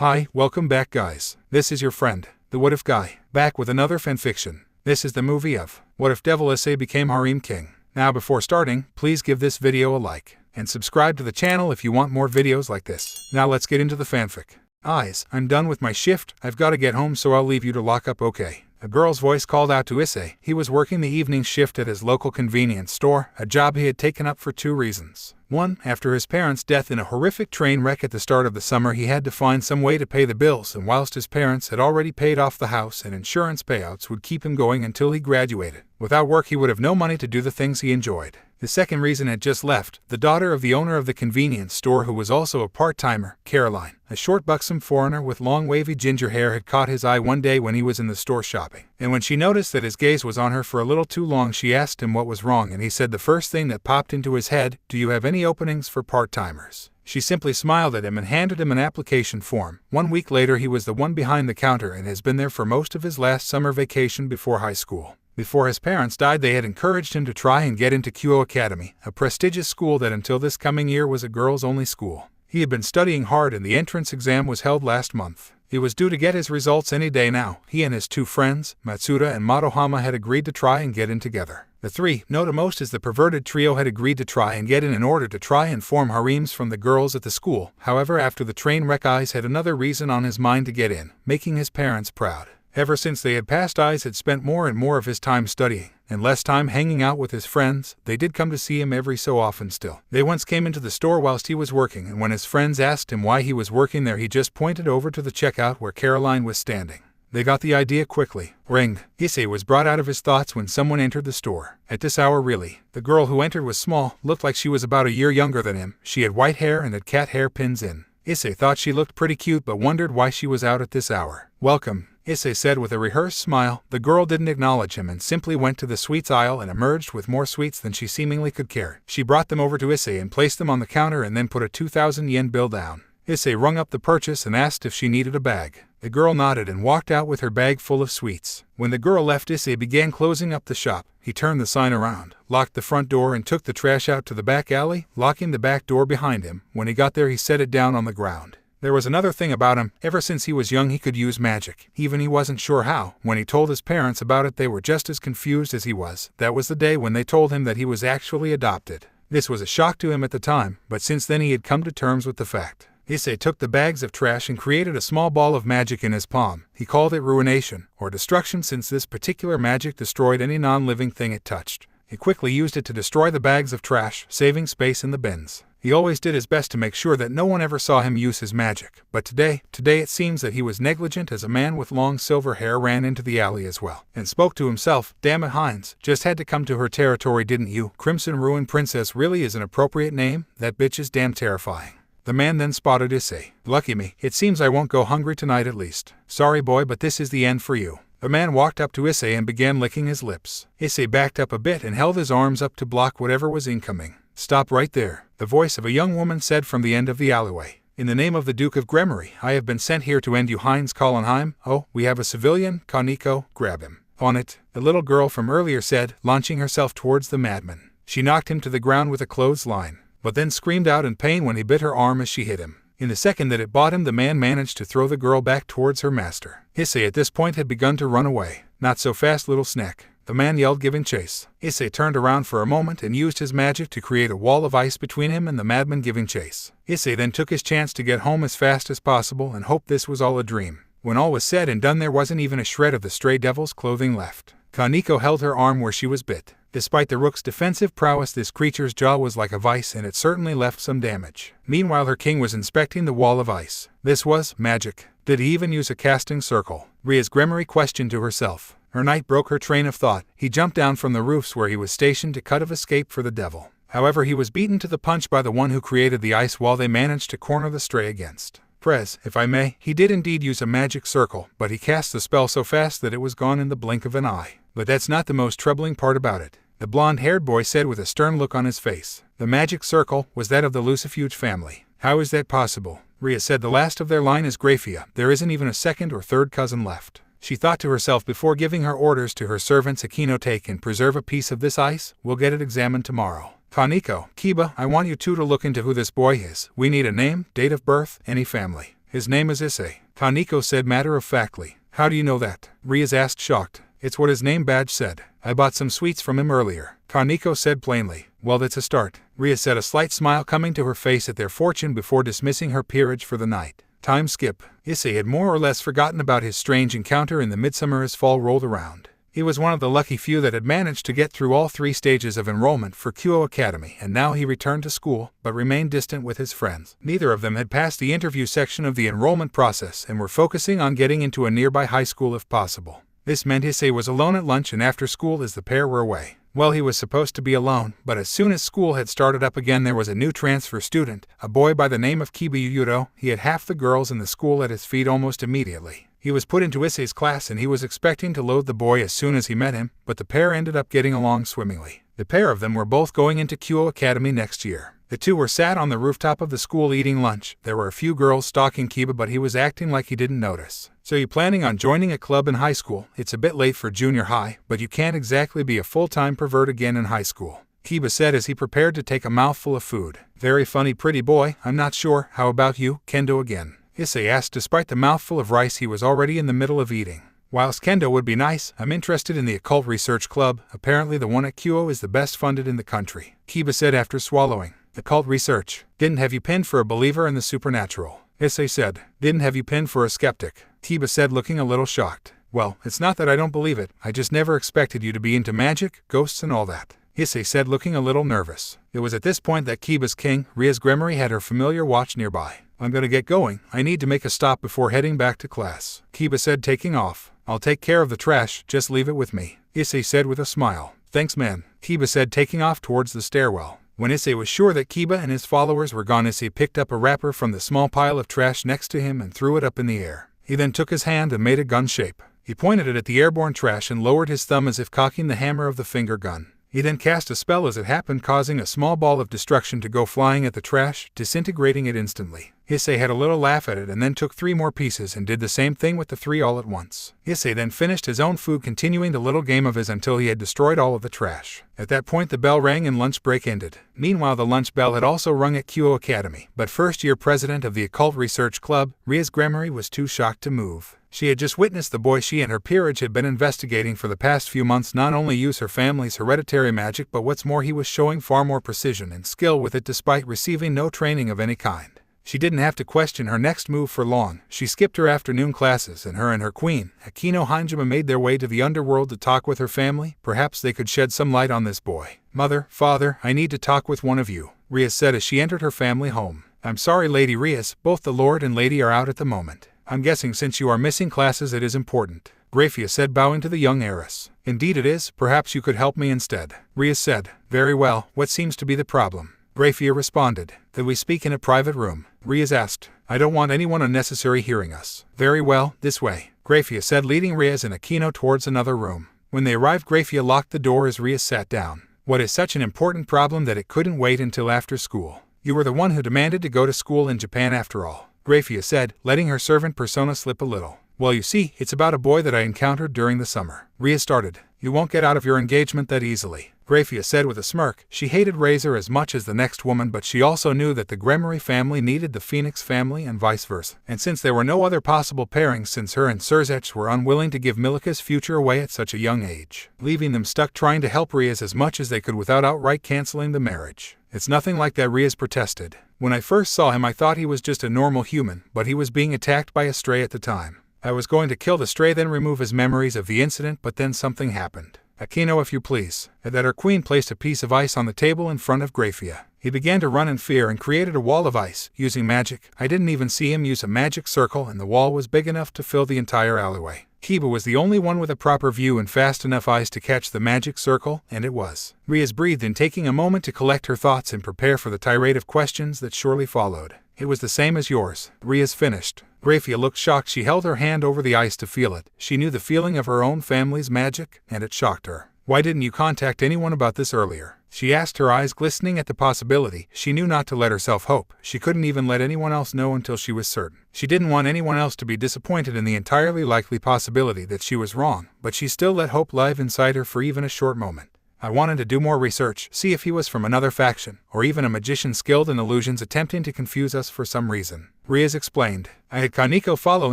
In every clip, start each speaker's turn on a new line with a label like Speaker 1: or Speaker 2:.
Speaker 1: Hi, welcome back guys. This is your friend, the What If Guy, back with another fanfiction. This is the movie of What If Devil Issei Became Harem King. Now before starting, please give this video a like, and subscribe to the channel if you want more videos like this. Now let's get into the fanfic. I'm done with my shift, I've gotta get home so I'll leave you to lock up, okay? A girl's voice called out to Issei. He was working the evening shift at his local convenience store, a job he had taken up for two reasons. One, after his parents' death in a horrific train wreck at the start of the summer, he had to find some way to pay the bills, and whilst his parents had already paid off the house and insurance payouts would keep him going until he graduated. Without work he would have no money to do the things he enjoyed. The second reason had just left. The daughter of the owner of the convenience store, who was also a part-timer, Caroline, a short buxom foreigner with long wavy ginger hair, had caught his eye one day when he was in the store shopping. And when she noticed that his gaze was on her for a little too long, she asked him what was wrong, and he said the first thing that popped into his head, "Do you have any openings for part-timers?" She simply smiled at him and handed him an application form. 1 week later he was the one behind the counter and has been there for most of his last summer vacation before high school. Before his parents died, they had encouraged him to try and get into Kyo Academy, a prestigious school that until this coming year was a girls-only school. He had been studying hard and the entrance exam was held last month. He was due to get his results any day now. He and his two friends, Matsuda and Madohama, had agreed to try and get in together. The three, known to most as the perverted trio, had agreed to try and get in order to try and form harems from the girls at the school. However, after the train wreck, Issei had another reason on his mind to get in, making his parents proud. Ever since they had passed, Issei had spent more and more of his time studying, and less time hanging out with his friends. They did come to see him every so often still. They once came into the store whilst he was working, and when his friends asked him why he was working there, he just pointed over to the checkout where Caroline was standing. They got the idea quickly. Ring. Issei was brought out of his thoughts when someone entered the store. At this hour, really. The girl who entered was small, looked like she was about a year younger than him. She had white hair and had cat hair pins in. Issei thought she looked pretty cute but wondered why she was out at this hour. "Welcome," Issei said with a rehearsed smile. The girl didn't acknowledge him and simply went to the sweets aisle and emerged with more sweets than she seemingly could carry. She brought them over to Issei and placed them on the counter and then put a 2,000 yen bill down. Issei rung up the purchase and asked if she needed a bag. The girl nodded and walked out with her bag full of sweets. When the girl left, Issei began closing up the shop. He turned the sign around, locked the front door, and took the trash out to the back alley, locking the back door behind him. When he got there, he set it down on the ground. There was another thing about him. Ever since he was young he could use magic. Even he wasn't sure how. When he told his parents about it, they were just as confused as he was. That was the day when they told him that he was actually adopted. This was a shock to him at the time, but since then he had come to terms with the fact. Issei took the bags of trash and created a small ball of magic in his palm. He called it ruination, or destruction, since this particular magic destroyed any non-living thing it touched. He quickly used it to destroy the bags of trash, saving space in the bins. He always did his best to make sure that no one ever saw him use his magic. But today it seems that he was negligent, as a man with long silver hair ran into the alley as well, and spoke to himself. "Damn it, Heinz, just had to come to her territory, didn't you? Crimson Ruin Princess really is an appropriate name. That bitch is damn terrifying." The man then spotted Issei. "Lucky me. It seems I won't go hungry tonight at least. Sorry boy, but this is the end for you." The man walked up to Issei and began licking his lips. Issei backed up a bit and held his arms up to block whatever was incoming. "Stop right there," the voice of a young woman said from the end of the alleyway. "In the name of the Duke of Gremory, I have been sent here to end you, Heinz Kallenheim. Oh, we have a civilian, Kaneko, grab him." "On it," the little girl from earlier said, launching herself towards the madman. She knocked him to the ground with a clothesline, but then screamed out in pain when he bit her arm as she hit him. In the second that it bought him, the man managed to throw the girl back towards her master. Issei at this point had begun to run away. "Not so fast, little snack," the man yelled, giving chase. Issei turned around for a moment and used his magic to create a wall of ice between him and the madman giving chase. Issei then took his chance to get home as fast as possible and hoped this was all a dream. When all was said and done, there wasn't even a shred of the stray devil's clothing left. Kaneko held her arm where she was bit. Despite the rook's defensive prowess, this creature's jaw was like a vice, and it certainly left some damage. Meanwhile, her king was inspecting the wall of ice. This was magic. Did he even use a casting circle? Ria's Gremory questioned to herself. Her knight broke her train of thought. He jumped down from the roofs where he was stationed to cut of escape for the devil. However, he was beaten to the punch by the one who created the ice while they managed to corner the stray against. Prez, if I may. He did indeed use a magic circle, but he cast the spell so fast that it was gone in the blink of an eye. But that's not the most troubling part about it, the blonde-haired boy said with a stern look on his face. The magic circle was that of the Lucifuge family. "How is that possible?" Ria said. "The last of their line is Graphia. There isn't even a second or third cousin left." She thought to herself before giving her orders to her servants, "Akino, take and preserve a piece of this ice. We'll get it examined tomorrow." Kaneko, Kiba, I want you two to look into who this boy is. We need a name, date of birth, any family His name is Issei, Kaneko said matter-of-factly. How do you know that? Rias asked shocked. It's what his name badge said. I bought some sweets from him earlier, Kaneko said plainly. Well, that's a start. Rias said, a slight smile coming to her face at their fortune before dismissing her peerage for the night. Time skip. Issei had more or less forgotten about his strange encounter in the midsummer as fall rolled around. He was one of the lucky few that had managed to get through all 3 stages of enrollment for Kyo Academy, and now he returned to school, but remained distant with his friends. Neither of them had passed the interview section of the enrollment process and were focusing on getting into a nearby high school if possible. This meant Issei was alone at lunch and after school as the pair were away. Well, he was supposed to be alone, but as soon as school had started up again there was a new transfer student, a boy by the name of Kibuyudo. He had half the girls in the school at his feet almost immediately. He was put into Issei's class and he was expecting to load the boy as soon as he met him, but the pair ended up getting along swimmingly. The pair of them were both going into Kyo Academy next year. The two were sat on the rooftop of the school eating lunch. There were a few girls stalking Kiba, but he was acting like he didn't notice. So you planning on joining a club in high school? It's a bit late for junior high, but you can't exactly be a full-time pervert again in high school, Kiba said as he prepared to take a mouthful of food. Very funny, pretty boy. I'm not sure. How about you, Kendo again? Issei asked despite the mouthful of rice he was already in the middle of eating. Whilst Kendo would be nice, I'm interested in the occult research club. Apparently the one at Kyo is the best funded in the country, Kiba said after swallowing. Occult research. Didn't have you pinned for a believer in the supernatural, Issei said. Didn't have you pinned for a skeptic, Kiba said looking a little shocked. Well, it's not that I don't believe it, I just never expected you to be into magic, ghosts and all that, Issei said looking a little nervous. It was at this point that Kiba's king, Ria's Gremory, had her familiar watch nearby. I'm gonna get going. I need to make a stop before heading back to class, Kiba said taking off. I'll take care of the trash, just leave it with me, Issei said with a smile. Thanks man, Kiba said taking off towards the stairwell. When Issei was sure that Kiba and his followers were gone, Issei picked up a wrapper from the small pile of trash next to him and threw it up in the air. He then took his hand and made a gun shape. He pointed it at the airborne trash and lowered his thumb as if cocking the hammer of the finger gun. He then cast a spell as it happened, causing a small ball of destruction to go flying at the trash, disintegrating it instantly. Issei had a little laugh at it and then took 3 more pieces and did the same thing with the 3 all at once. Issei then finished his own food, continuing the little game of his until he had destroyed all of the trash. At that point the bell rang and lunch break ended. Meanwhile the lunch bell had also rung at Kyo Academy, but first-year president of the Occult Research Club, Ria's Gremory, was too shocked to move. She had just witnessed the boy she and her peerage had been investigating for the past few months not only use her family's hereditary magic, but what's more, he was showing far more precision and skill with it despite receiving no training of any kind. She didn't have to question her next move for long. She skipped her afternoon classes and her queen, Akino Hanjima, made their way to the underworld to talk with her family. Perhaps they could shed some light on this boy. Mother, father, I need to talk with one of you, Rias said as she entered her family home. I'm sorry, Lady Rias, both the Lord and Lady are out at the moment. I'm guessing since you are missing classes it is important, Grafia said, bowing to the young heiress. Indeed it is. Perhaps you could help me instead, Rias said. Very well. What seems to be the problem? Grafia responded. Could we speak in a private room? Rias asked. I don't want anyone unnecessary hearing us. Very well, this way, Grafia said, leading Rias and Akino towards another room. When they arrived, Grafia locked the door as Rias sat down. What is such an important problem that it couldn't wait until after school? You were the one who demanded to go to school in Japan after all, Grafia said, letting her servant persona slip a little. Well, you see, it's about a boy that I encountered during the summer. Rias started. You won't get out of your engagement that easily, Grafia said with a smirk. She hated Razor as much as the next woman, but she also knew that the Gremory family needed the Phoenix family and vice versa. And since there were no other possible pairings, since her and Surzech were unwilling to give Milika's future away at such a young age, leaving them stuck trying to help Rias as much as they could without outright canceling the marriage. It's nothing like that, Rias protested. When I first saw him I thought he was just a normal human, but he was being attacked by a stray at the time. I was going to kill the stray, then remove his memories of the incident, but then something happened. Akino, if you please. At that, her queen placed a piece of ice on the table in front of Grafia. He began to run in fear and created a wall of ice, using magic. I didn't even see him use a magic circle, and the wall was big enough to fill the entire alleyway. Kiba was the only one with a proper view and fast enough eyes to catch the magic circle, and it was. Rias breathed in, taking a moment to collect her thoughts and prepare for the tirade of questions that surely followed. It was the same as yours, Rias finished. Grafia looked shocked. She held her hand over the ice to feel it. She knew the feeling of her own family's magic, and it shocked her. Why didn't you contact anyone about this earlier? She asked, her eyes glistening at the possibility. She knew not to let herself hope. She couldn't even let anyone else know until she was certain. She didn't want anyone else to be disappointed in the entirely likely possibility that she was wrong, but she still let hope live inside her for even a short moment. I wanted to do more research, see if he was from another faction, or even a magician skilled in illusions attempting to confuse us for some reason. Riaz explained. I had Kaneko follow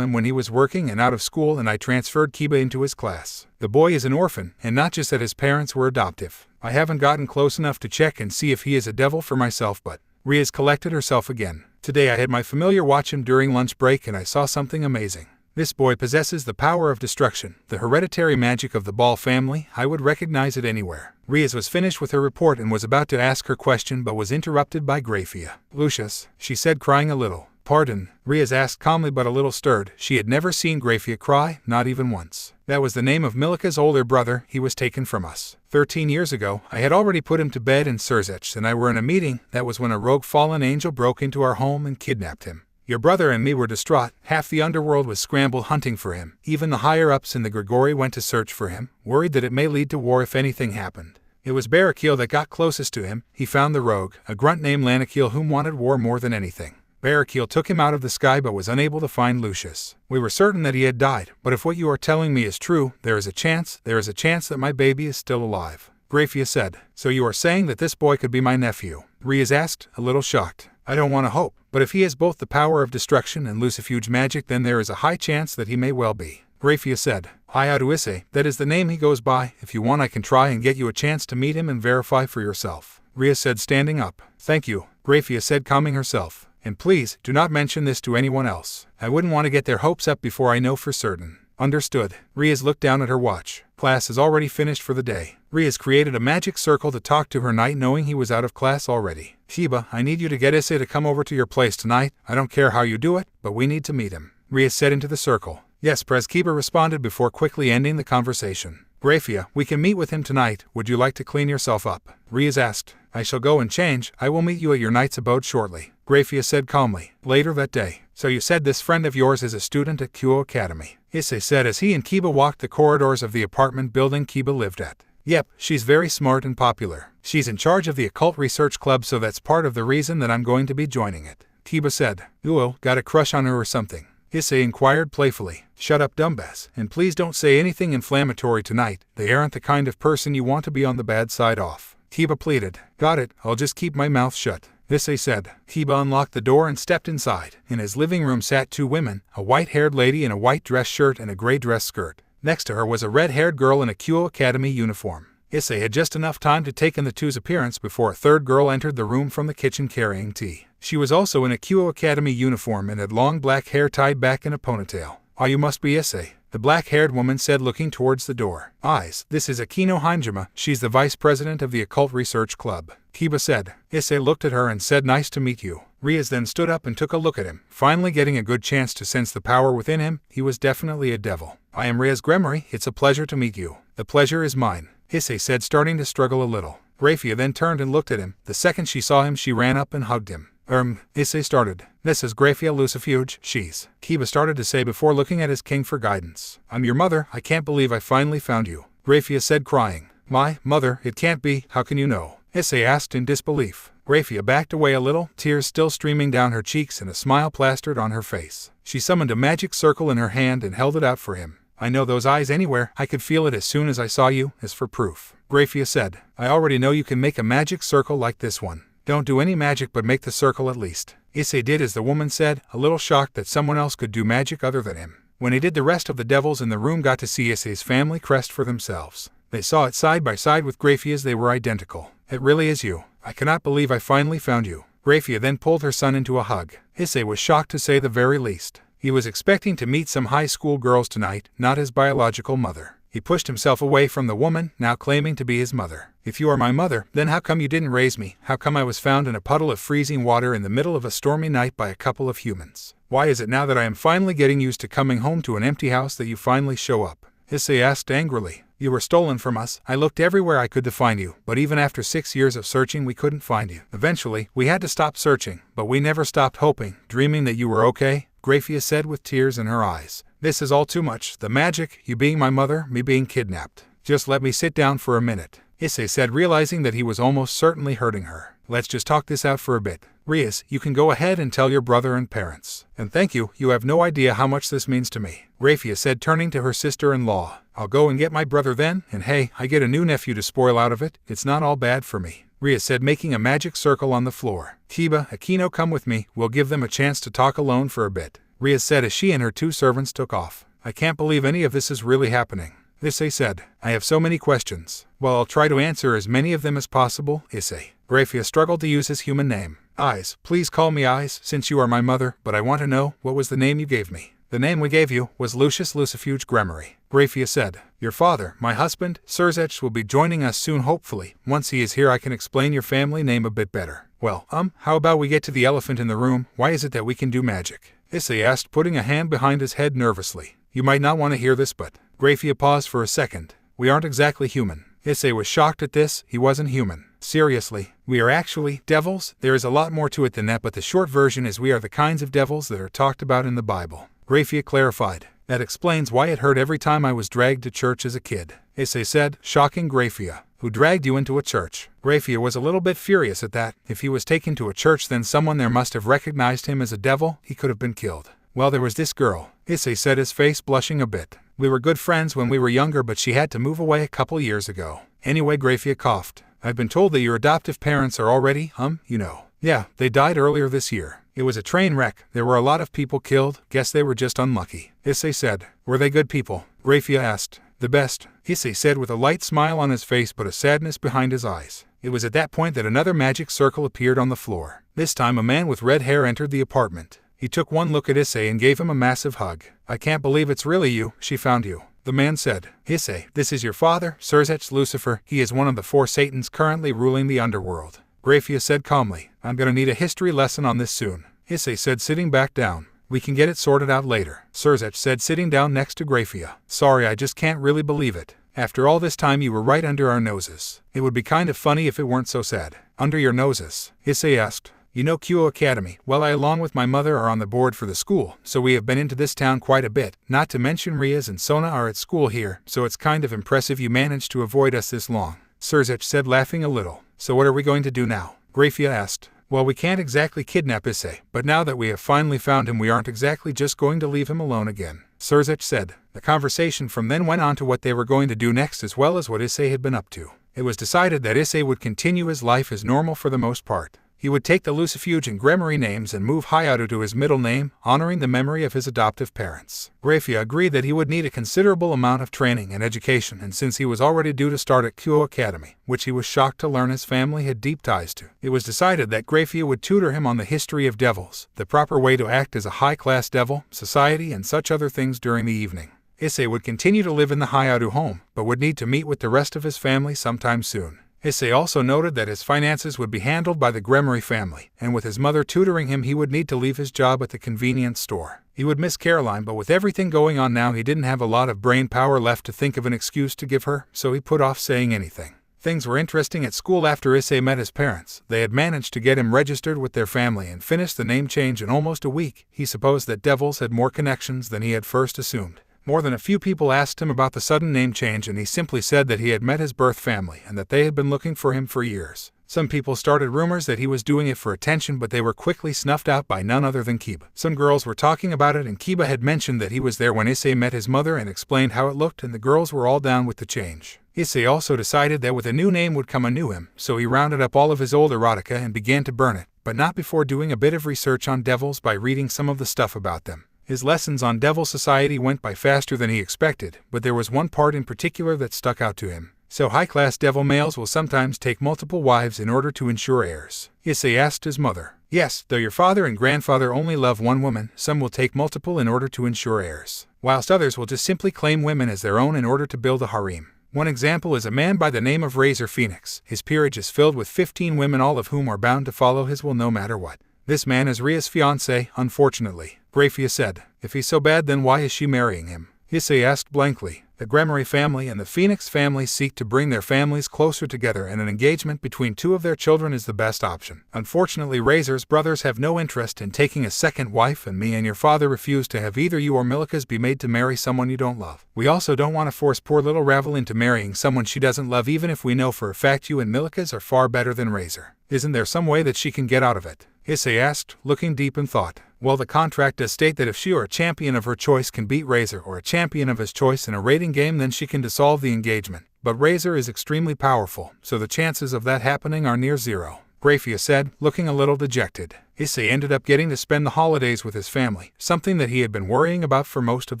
Speaker 1: him when he was working and out of school, and I transferred Kiba into his class. The boy is an orphan, and not just that his parents were adoptive. I haven't gotten close enough to check and see if he is a devil for myself, but Riaz collected herself again. Today I had my familiar watch him during lunch break and I saw something amazing. This boy possesses the power of destruction, the hereditary magic of the Ball family. I would recognize it anywhere. Riaz was finished with her report and was about to ask her question but was interrupted by Grafia. Lucius, she said, crying a little. Pardon, Riaz asked calmly but a little stirred. She had never seen Grafia cry, not even once. That was the name of Milika's older brother. He was taken from us 13 years ago. I had already put him to bed, and Surzech and I were in a meeting. That was when a rogue fallen angel broke into our home and kidnapped him. Your brother and me were distraught. Half the underworld was scrambled hunting for him. Even the higher-ups in the Grigori went to search for him, worried that it may lead to war if anything happened. It was Barakil that got closest to him. He found the rogue, a grunt named Lanakil whom wanted war more than anything. Barakil took him out of the sky but was unable to find Lucius. We were certain that he had died, but if what you are telling me is true, there is a chance that my baby is still alive. Grafia said. So you are saying that this boy could be my nephew? Riaz asked, a little shocked. I don't want to hope, but if he has both the power of destruction and lucifuge magic, then there is a high chance that he may well be. Grafia said. Hayatu Issei, that is the name he goes by. If you want, I can try and get you a chance to meet him and verify for yourself. Riaz said, standing up. Thank you, Grafia said, calming herself. And please, do not mention this to anyone else. I wouldn't want to get their hopes up before I know for certain. Understood. Riaz looked down at her watch. Class is already finished for the day. Riaz created a magic circle to talk to her knight, knowing he was out of class already. Shiba, I need you to get Issei to come over to your place tonight. I don't care how you do it, but we need to meet him. Riaz said into the circle. Yes, Pres, Kiba responded before quickly ending the conversation. Grafia, we can meet with him tonight. Would you like to clean yourself up? Riaz asked. I shall go and change. I will meet you at your knight's abode shortly. Grafia said calmly. Later that day. So you said this friend of yours is a student at Kyo Academy? Issei said as he and Kiba walked the corridors of the apartment building Kiba lived at. Yep, she's very smart and popular. She's in charge of the occult research club, so that's part of the reason that I'm going to be joining it. Kiba said. Uo, got a crush on her or something? Issei inquired playfully. Shut up, dumbass, and please don't say anything inflammatory tonight. They aren't the kind of person you want to be on the bad side of. Kiba pleaded. Got it, I'll just keep my mouth shut. Issei said. Kiba unlocked the door and stepped inside. In his living room sat two women, a white-haired lady in a white dress shirt and a gray dress skirt. Next to her was a red-haired girl in a Kyo Academy uniform. Issei had just enough time to take in the two's appearance before a third girl entered the room from the kitchen carrying tea. She was also in a Kyo Academy uniform and had long black hair tied back in a ponytail. Ah, you must be Issei, the black-haired woman said, looking towards the door. Eyes, this is Akino Heimjima. She's the vice president of the Occult Research Club. Kiba said. Issei looked at her and said, nice to meet you. Riaz then stood up and took a look at him, finally getting a good chance to sense the power within him. He was definitely a devil. I am Riaz Gremory. It's a pleasure to meet you. The pleasure is mine, Issei said, starting to struggle a little. Grafia then turned and looked at him. The second she saw him, she ran up and hugged him. Issei started. This is Grafia Lucifuge, she's. Kiba started to say before looking at his king for guidance. I'm your mother. I can't believe I finally found you. Grafia said, crying. My mother? It can't be. How can you know? Issei asked in disbelief. Grafia backed away a little, tears still streaming down her cheeks and a smile plastered on her face. She summoned a magic circle in her hand and held it out for him. I know those eyes anywhere. I could feel it as soon as I saw you, as for proof. Grafia said. I already know you can make a magic circle like this one. Don't do any magic but make the circle at least. Issei did as the woman said, a little shocked that someone else could do magic other than him. When he did, the rest of the devils in the room got to see Issei's family crest for themselves. They saw it side by side with Grafia's. They were identical. It really is you. I cannot believe I finally found you. Grafia then pulled her son into a hug. Issei was shocked to say the very least. He was expecting to meet some high school girls tonight, not his biological mother. He pushed himself away from the woman, now claiming to be his mother. If you are my mother, then how come you didn't raise me? How come I was found in a puddle of freezing water in the middle of a stormy night by a couple of humans? Why is it now that I am finally getting used to coming home to an empty house that you finally show up? Issei asked angrily. You were stolen from us. I looked everywhere I could to find you, but even after 6 years of searching we couldn't find you. Eventually, we had to stop searching, but we never stopped hoping, dreaming that you were okay, Grafia said with tears in her eyes. This is all too much. The magic, you being my mother, me being kidnapped. Just let me sit down for a minute, Issei said, realizing that he was almost certainly hurting her. Let's just talk this out for a bit. Rias, you can go ahead and tell your brother and parents. And thank you, you have no idea how much this means to me, Rafia said, turning to her sister-in-law. I'll go and get my brother then, and hey, I get a new nephew to spoil out of it. It's not all bad for me, Ria said, making a magic circle on the floor. Kiba, Aquino, come with me, we'll give them a chance to talk alone for a bit, Ria said as she and her 2 servants took off. I can't believe any of this is really happening, Issei said. I have so many questions. Well, I'll try to answer as many of them as possible, Issei. Rafia struggled to use his human name. Eyes, please call me Eyes, since you are my mother, but I want to know, what was the name you gave me? The name we gave you was Lucius Lucifuge Gremory, Rafia said. Your father, my husband, Surzech, will be joining us soon hopefully. Once he is here I can explain your family name a bit better. Well, how about we get to the elephant in the room? Why is it that we can do magic? Issei asked, putting a hand behind his head nervously. You might not want to hear this, but... Rafia paused for a second. We aren't exactly human. Issei was shocked at this. He wasn't human. Seriously, we are actually devils? There is a lot more to it than that, but the short version is we are the kinds of devils that are talked about in the Bible, Rafia clarified. That explains why it hurt every time I was dragged to church as a kid, Issei said, shocking Rafia. Who dragged you into a church? Rafia was a little bit furious at that. If he was taken to a church, then someone there must have recognized him as a devil. He could have been killed. Well, there was this girl, Issei said, his face blushing a bit. We were good friends when we were younger, but she had to move away a couple years ago. Anyway, Rafia coughed. I've been told that your adoptive parents are already, you know. Yeah, they died earlier this year. It was a train wreck. There were a lot of people killed. Guess they were just unlucky, Issei said. Were they good people? Rafia asked. The best, Issei said with a light smile on his face but a sadness behind his eyes. It was at that point that another magic circle appeared on the floor. This time a man with red hair entered the apartment. He took one look at Issei and gave him a massive hug. I can't believe it's really you. She found you, the man said. Issei, this is your father, Surzech Lucifer. He is one of the 4 Satans currently ruling the underworld, Rafia said calmly. I'm gonna need a history lesson on this soon, Issei said, sitting back down. We can get it sorted out later, Surzech said, sitting down next to Rafia. Sorry, I just can't really believe it. After all this time you were right under our noses. It would be kind of funny if it weren't so sad. Under your noses? Issei asked. You know Kyo Academy? Well, I along with my mother are on the board for the school, so we have been into this town quite a bit. Not to mention Rias and Sona are at school here, so it's kind of impressive you managed to avoid us this long, Surzech said, laughing a little. So what are we going to do now? Rafia asked. Well, we can't exactly kidnap Issei, but now that we have finally found him we aren't exactly just going to leave him alone again, Surzech said. The conversation from then went on to what they were going to do next as well as what Issei had been up to. It was decided that Issei would continue his life as normal for the most part. He would take the Lucifuge and Gremory names and move Hayato to his middle name, honoring the memory of his adoptive parents. Rafia agreed that he would need a considerable amount of training and education, and since he was already due to start at Kyo Academy, which he was shocked to learn his family had deep ties to, it was decided that Rafia would tutor him on the history of devils, the proper way to act as a high-class devil, society, and such other things during the evening. Issei would continue to live in the Hayato home, but would need to meet with the rest of his family sometime soon. Issei also noted that his finances would be handled by the Gremory family, and with his mother tutoring him he would need to leave his job at the convenience store. He would miss Caroline, but with everything going on now he didn't have a lot of brain power left to think of an excuse to give her, so he put off saying anything. Things were interesting at school after Issei met his parents. They had managed to get him registered with their family and finished the name change in almost a week. He supposed that devils had more connections than he had first assumed. More than a few people asked him about the sudden name change, and he simply said that he had met his birth family and that they had been looking for him for years. Some people started rumors that he was doing it for attention, but they were quickly snuffed out by none other than Kiba. Some girls were talking about it, and Kiba had mentioned that he was there when Issei met his mother and explained how it looked, and the girls were all down with the change. Issei also decided that with a new name would come a new him, so he rounded up all of his old erotica and began to burn it, but not before doing a bit of research on devils by reading some of the stuff about them. His lessons on devil society went by faster than he expected, but there was one part in particular that stuck out to him. So high-class devil males will sometimes take multiple wives in order to ensure heirs. Issei asked his mother. Yes, though your father and grandfather only love one woman, some will take multiple in order to ensure heirs, whilst others will just simply claim women as their own in order to build a harem. One example is a man by the name of Razor Phoenix. His peerage is filled with 15 women, all of whom are bound to follow his will no matter what. This man is Ria's fiancé, unfortunately, Rafia said. If he's so bad, then why is she marrying him? Issei asked blankly. The Gremory family and the Phoenix family seek to bring their families closer together, and an engagement between 2 of their children is the best option. Unfortunately, Razor's brothers have no interest in taking a second wife, and me and your father refuse to have either you or Milikas be made to marry someone you don't love. We also don't want to force poor little Ravel into marrying someone she doesn't love, even if we know for a fact you and Milikas are far better than Razor. Isn't there some way that she can get out of it? Issei asked, looking deep in thought. Well, the contract does state that if she or a champion of her choice can beat Razor or a champion of his choice in a rating game, then she can dissolve the engagement. But Razor is extremely powerful, so the chances of that happening are near zero, Grafia said, looking a little dejected. Issei ended up getting to spend the holidays with his family, something that he had been worrying about for most of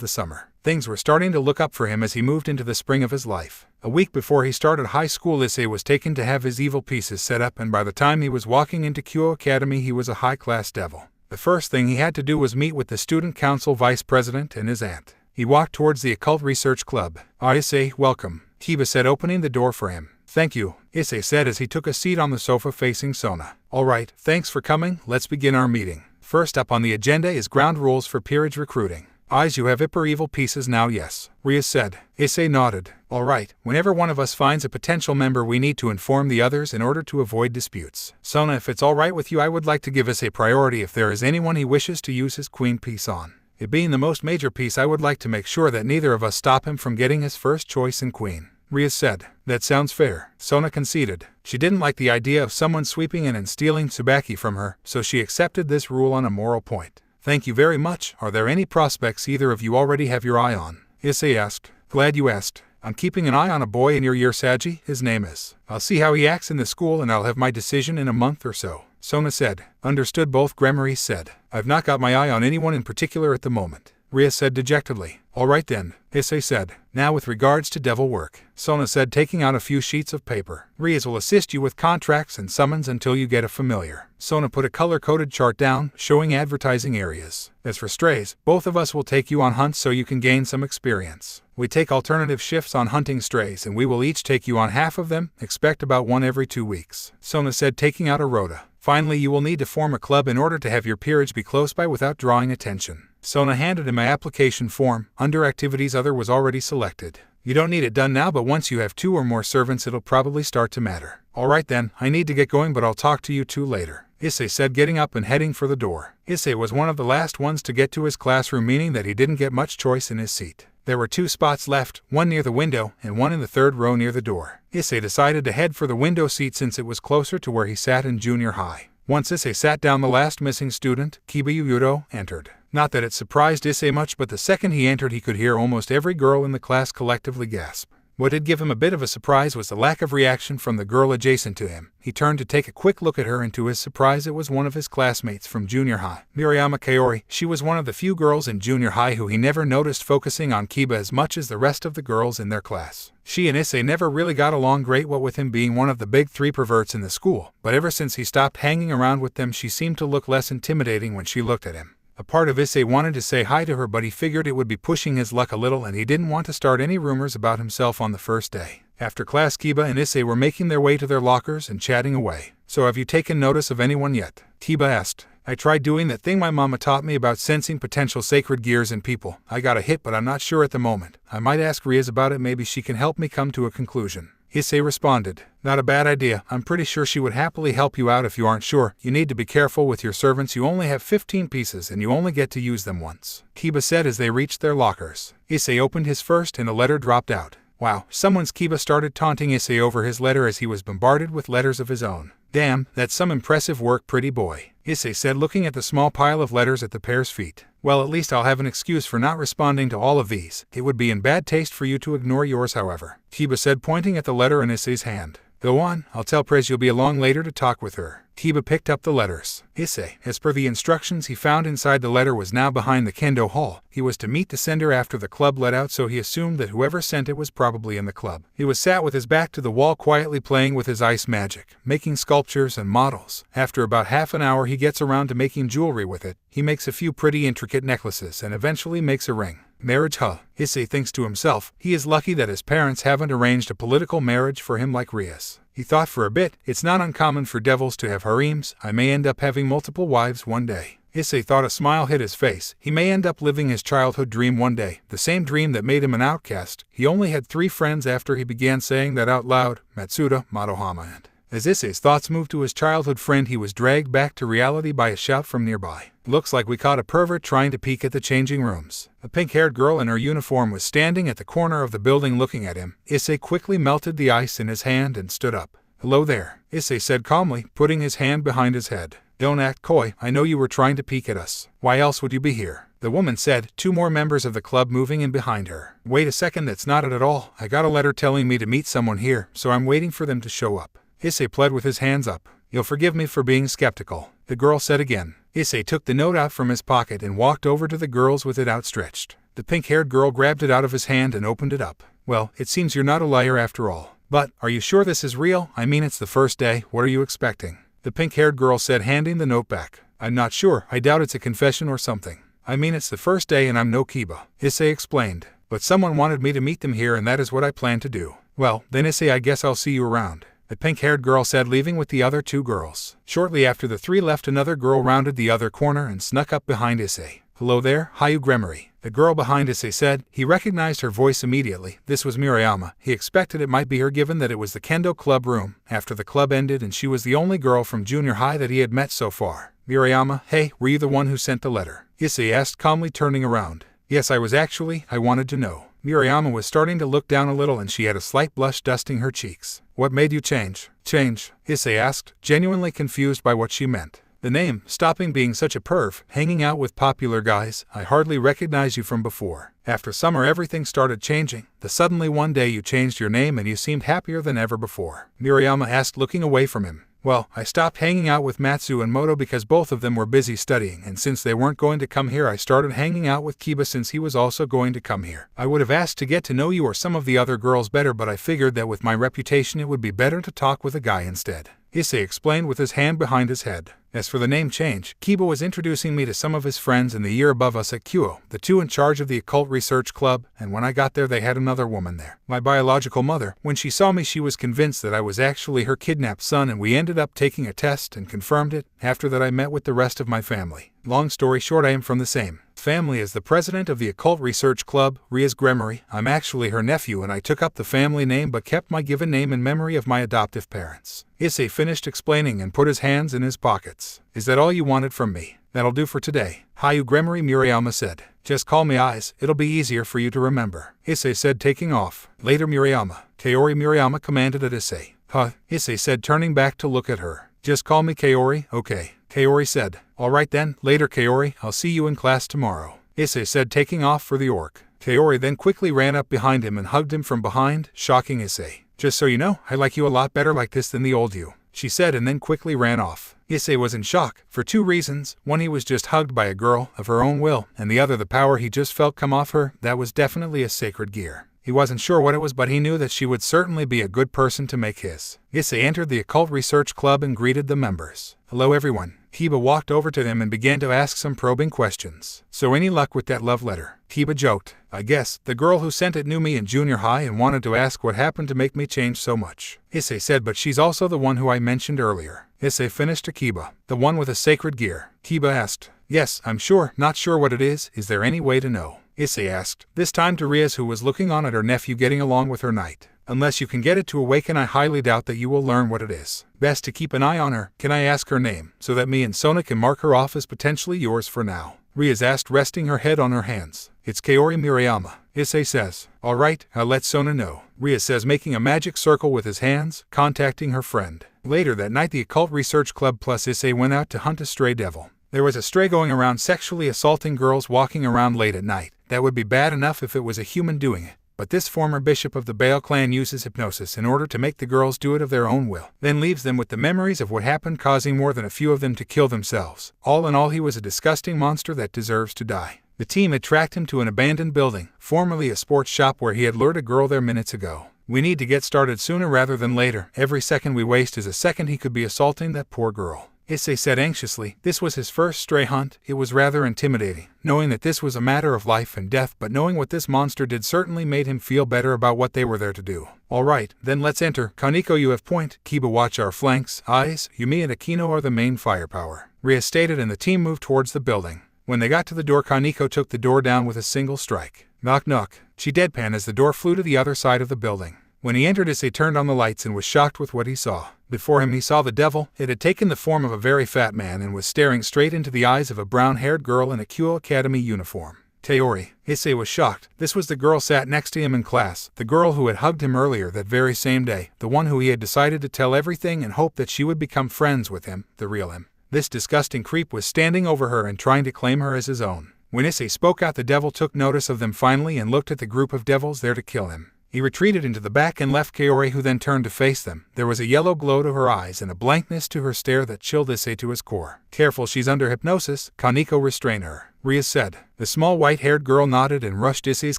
Speaker 1: the summer. Things were starting to look up for him as he moved into the spring of his life. A week before he started high school, Issei was taken to have his evil pieces set up, and by the time he was walking into Kyo Academy, he was a high-class devil. The first thing he had to do was meet with the student council vice president and his aunt. He walked towards the occult research club. Issei, welcome, Kiba said, opening the door for him. Thank you, Issei said as he took a seat on the sofa facing Sona. All right, thanks for coming, let's begin our meeting. First up on the agenda is ground rules for peerage recruiting. You have hyper evil pieces now, yes, Ria said. Issei nodded. All right, whenever one of us finds a potential member, we need to inform the others in order to avoid disputes. Sona, if it's all right with you, I would like to give Issei priority if there is anyone he wishes to use his queen piece on. It being the most major piece, I would like to make sure that neither of us stop him from getting his first choice in queen. Ria said. That sounds fair, Sona conceded. She didn't like the idea of someone sweeping in and stealing Tsubaki from her, so she accepted this rule on a moral point. Thank you very much. Are there any prospects either of you already have your eye on? Issei asked. Glad you asked. I'm keeping an eye on a boy in your year, Saji, his name is. I'll see how he acts in the school and I'll have my decision in a month or so, Sona said. Understood, both Gremory said. I've not got my eye on anyone in particular at the moment, Ria said dejectedly. All right then, Issei said. Now with regards to devil work, Sona said, taking out a few sheets of paper. Rias will assist you with contracts and summons until you get a familiar. Sona put a color-coded chart down, showing advertising areas. As for strays, both of us will take you on hunts so you can gain some experience. We take alternative shifts on hunting strays and we will each take you on half of them, expect about one every 2 weeks, Sona said, taking out a rota. Finally, you will need to form a club in order to have your peerage be close by without drawing attention. Sona handed him my application form. Under activities, other was already selected. You don't need it done now, but once you have 2 or more servants, it'll probably start to matter. All right then, I need to get going, but I'll talk to you two later, Issei said, getting up and heading for the door. Issei was one of the last ones to get to his classroom, meaning that he didn't get much choice in his seat. There were 2 spots left, one near the window and one in the 3rd row near the door. Issei decided to head for the window seat since it was closer to where he sat in junior high. Once Issei sat down, the last missing student, Kiba Yudo, entered. Not that it surprised Issei much, but the second he entered he could hear almost every girl in the class collectively gasp. What did give him a bit of a surprise was the lack of reaction from the girl adjacent to him. He turned to take a quick look at her, and to his surprise it was one of his classmates from junior high, Mirayama Kaori. She was one of the few girls in junior high who he never noticed focusing on Kiba as much as the rest of the girls in their class. She and Issei never really got along great, what with him being one of the big 3 perverts in the school, but ever since he stopped hanging around with them she seemed to look less intimidating when she looked at him. A part of Issei wanted to say hi to her, but he figured it would be pushing his luck a little and he didn't want to start any rumors about himself on the first day. After class, Kiba and Issei were making their way to their lockers and chatting away. So have you taken notice of anyone yet? Kiba asked. I tried doing that thing my mama taught me about sensing potential sacred gears in people. I got a hit, but I'm not sure at the moment. I might ask Riaz about it, maybe she can help me come to a conclusion. Issei responded. Not a bad idea. I'm pretty sure she would happily help you out if you aren't sure. You need to be careful with your servants. You only have 15 pieces and you only get to use them once, Kiba said as they reached their lockers. Issei opened his first and a letter dropped out. Wow, someone's. Kiba started taunting Issei over his letter as he was bombarded with letters of his own. Damn, that's some impressive work, pretty boy, Issei said, looking at the small pile of letters at the pair's feet. Well, at least I'll have an excuse for not responding to all of these. It would be in bad taste for you to ignore yours, however, Kiba said, pointing at the letter in Issei's hand. Go on, I'll tell Prez you'll be along later to talk with her. Kiba picked up the letters. Issei, as per the instructions he found inside the letter, was now behind the kendo hall. He was to meet the sender after the club let out, so he assumed that whoever sent it was probably in the club. He was sat with his back to the wall, quietly playing with his ice magic, making sculptures and models. After about half an hour he gets around to making jewelry with it. He makes a few pretty intricate necklaces and eventually makes a ring. Marriage, huh? Issei thinks to himself. He is lucky that his parents haven't arranged a political marriage for him like Rias. He thought for a bit. It's not uncommon for devils to have harems. I may end up having multiple wives one day. Issei thought. A smile hit his face. He may end up living his childhood dream one day, the same dream that made him an outcast. He only had 3 friends after he began saying that out loud: Matsuda, Madohama. And as Issei's thoughts moved to his childhood friend, he was dragged back to reality by a shout from nearby. Looks like we caught a pervert trying to peek at the changing rooms. A pink-haired girl in her uniform was standing at the corner of the building looking at him. Issei quickly melted the ice in his hand and stood up. Hello there, Issei said calmly, putting his hand behind his head. Don't act coy, I know you were trying to peek at us. Why else would you be here? The woman said, two more members of the club moving in behind her. Wait a second, that's not it at all. I got a letter telling me to meet someone here, so I'm waiting for them to show up. Issei pled with his hands up. You'll forgive me for being skeptical, the girl said again. Issei took the note out from his pocket and walked over to the girls with it outstretched. The pink-haired girl grabbed it out of his hand and opened it up. Well, it seems you're not a liar after all. But, are you sure this is real? I mean, it's the first day, what are you expecting? The pink-haired girl said, handing the note back. I'm not sure, I doubt it's a confession or something. I mean, it's the first day and I'm no Kiba, Issei explained. But someone wanted me to meet them here and that is what I plan to do. Well, then Issei, I guess I'll see you around, the pink-haired girl said, leaving with the other two girls. Shortly after the three left, another girl rounded the other corner and snuck up behind Issei. Hello there, Harem, the girl behind Issei said. He recognized her voice immediately. This was Murayama. He expected it might be her given that it was the kendo club room after the club ended and she was the only girl from junior high that he had met so far. Murayama, hey, were you the one who sent the letter? Issei asked calmly, turning around. Yes, I was actually. I wanted to know. Murayama was starting to look down a little and she had a slight blush dusting her cheeks. What made you change? Change? Issei asked, genuinely confused by what she meant. The name, stopping being such a perv, hanging out with popular guys, I hardly recognized you from before. After summer everything started changing. Suddenly one day you changed your name and you seemed happier than ever before. Murayama asked, looking away from him. Well, I stopped hanging out with Matsu and Moto because both of them were busy studying, and since they weren't going to come here I started hanging out with Kiba since he was also going to come here. I would have asked to get to know you or some of the other girls better, but I figured that with my reputation it would be better to talk with a guy instead, Issei explained with his hand behind his head. As for the name change, Kiba was introducing me to some of his friends in the year above us at Kyo, the two in charge of the occult research club, and when I got there they had another woman there. My biological mother. When she saw me she was convinced that I was actually her kidnapped son, and we ended up taking a test and confirmed it. After that I met with the rest of my family. Long story short, I am from the same family as the president of the occult research club, Ria's Gremory. I'm actually her nephew and I took up the family name but kept my given name in memory of my adoptive parents. Issei finished explaining and put his hands in his pockets. Is that all you wanted from me? That'll do for today, Hayu Gremory, Murayama said. Just call me Eyes, it'll be easier for you to remember, Issei said, taking off. Later Murayama. Kaori, Murayama commanded at Issei. Huh, Issei said, turning back to look at her. Just call me Kaori, okay, Kaori said. Alright then, later Kaori, I'll see you in class tomorrow, Issei said, taking off for the orc. Kaori then quickly ran up behind him and hugged him from behind, shocking Issei. Just so you know, I like you a lot better like this than the old you, she said, and then quickly ran off. Issei was in shock, for two reasons. One, he was just hugged by a girl, of her own will, and the other, the power he just felt come off her. That was definitely a sacred gear. He wasn't sure what it was, but he knew that she would certainly be a good person to make his. Issei entered the occult research club and greeted the members. Hello everyone. Kiba walked over to them and began to ask some probing questions. So any luck with that love letter? Kiba joked. I guess. The girl who sent it knew me in junior high and wanted to ask what happened to make me change so much, Issei said, but she's also the one who I mentioned earlier. Issei finished to Kiba. The one with a sacred gear? Kiba asked. Yes, I'm sure. Not sure what it is. Is there any way to know? Issei asked, this time to Rias, who was looking on at her nephew getting along with her knight. Unless you can get it to awaken, I highly doubt that you will learn what it is. Best to keep an eye on her. Can I ask her name, so that me and Sona can mark her off as potentially yours for now? Rias asked, resting her head on her hands. It's Kaori Murayama, Issei says. Alright, I'll let Sona know, Rias says, making a magic circle with his hands, contacting her friend. Later that night the occult research club plus Issei went out to hunt a stray devil. There was a stray going around sexually assaulting girls walking around late at night. That would be bad enough if it was a human doing it. But this former bishop of the Baal clan uses hypnosis in order to make the girls do it of their own will, then leaves them with the memories of what happened, causing more than a few of them to kill themselves. All in all, he was a disgusting monster that deserves to die. The team had tracked him to an abandoned building, formerly a sports shop, where he had lured a girl there minutes ago. We need to get started sooner rather than later. Every second we waste is a second he could be assaulting that poor girl, Issei said anxiously. This was his first stray hunt. It was rather intimidating, knowing that this was a matter of life and death, but knowing what this monster did certainly made him feel better about what they were there to do. Alright, then let's enter. Kaneko, you have point. Kiba, watch our flanks. Eyes, Yumi and Akino are the main firepower, Ria stated, and the team moved towards the building. When they got to the door, Kaneko took the door down with a single strike. Knock knock, she deadpanned as the door flew to the other side of the building. When he entered, Issei turned on the lights and was shocked with what he saw. Before him he saw the devil. It had taken the form of a very fat man and was staring straight into the eyes of a brown-haired girl in a Kyo Academy uniform. Kaori. Issei was shocked. This was the girl sat next to him in class, the girl who had hugged him earlier that very same day, the one who he had decided to tell everything and hope that she would become friends with him, the real him. This disgusting creep was standing over her and trying to claim her as his own. When Issei spoke out, the devil took notice of them finally and looked at the group of devils there to kill him. He retreated into the back and left Kaori, who then turned to face them. There was a yellow glow to her eyes and a blankness to her stare that chilled Issei to his core. "Careful, she's under hypnosis. Kaneko, restrain her," Ria said. The small white-haired girl nodded and rushed Issei's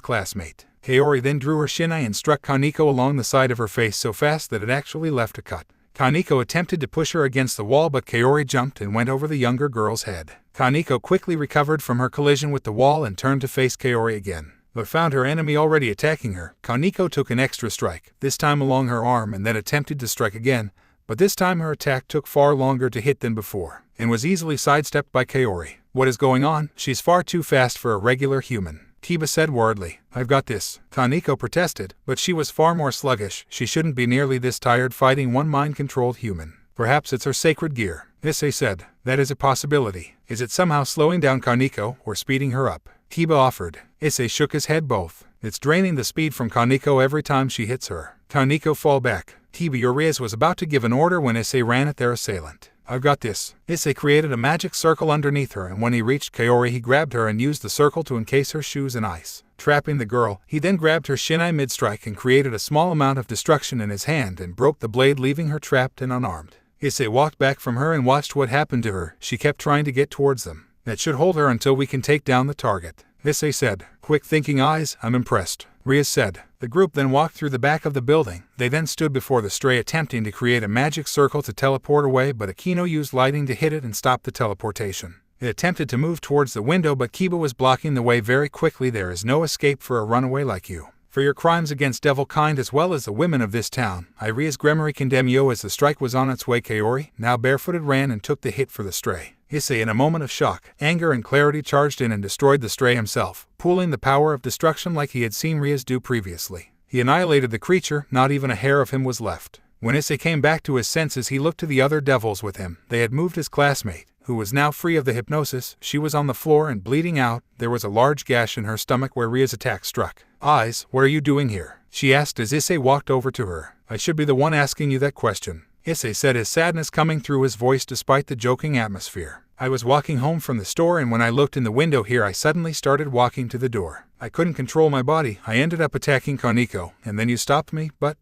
Speaker 1: classmate. Kaori then drew her shinai and struck Kaneko along the side of her face so fast that it actually left a cut. Kaneko attempted to push her against the wall, but Kaori jumped and went over the younger girl's head. Kaneko quickly recovered from her collision with the wall and turned to face Kaori again, but found her enemy already attacking her. Kaneko took an extra strike, this time along her arm, and then attempted to strike again, but this time her attack took far longer to hit than before, and was easily sidestepped by Kaori. "What is going on? She's far too fast for a regular human," Kiba said worriedly. "I've got this," Kaneko protested, but she was far more sluggish. She shouldn't be nearly this tired fighting one mind-controlled human. "Perhaps it's her sacred gear," Issei said. "That is a possibility. Is it somehow slowing down Kaneko or speeding her up?" Kiba offered. Issei shook his head. "Both. It's draining the speed from Kaneko every time she hits her." Kaneko fall back. Kiba Urias was about to give an order when Issei ran at their assailant. "I've got this." Issei created a magic circle underneath her, and when he reached Kaori, he grabbed her and used the circle to encase her shoes in ice, trapping the girl. He then grabbed her shinai mid-strike and created a small amount of destruction in his hand and broke the blade, leaving her trapped and unarmed. Issei walked back from her and watched what happened to her. She kept trying to get towards them. "That should hold her until we can take down the target," Issei said. "Quick thinking eyes, I'm impressed," Ria said. The group then walked through the back of the building. They then stood before the stray, attempting to create a magic circle to teleport away, but Akino used lighting to hit it and stop the teleportation. It attempted to move towards the window, but Kiba was blocking the way very quickly. "There is no escape for a runaway like you. For your crimes against devil kind as well as the women of this town, Iria's Gremory condemn you." As the strike was on its way, Kaori, now barefooted, ran and took the hit for the stray. Issei, in a moment of shock, anger and clarity, charged in and destroyed the stray himself, pooling the power of destruction like he had seen Rias do previously. He annihilated the creature. Not even a hair of him was left. When Issei came back to his senses, he looked to the other devils with him. They had moved his classmate, who was now free of the hypnosis. She was on the floor and bleeding out. There was a large gash in her stomach where Ria's attack struck. "Eyes, what are you doing here?" she asked as Issei walked over to her. "I should be the one asking you that question," Issei said, his sadness coming through his voice despite the joking atmosphere. "I was walking home from the store, and when I looked in the window here, I suddenly started walking to the door. I couldn't control my body. I ended up attacking Kaneko, and then you stopped me, but...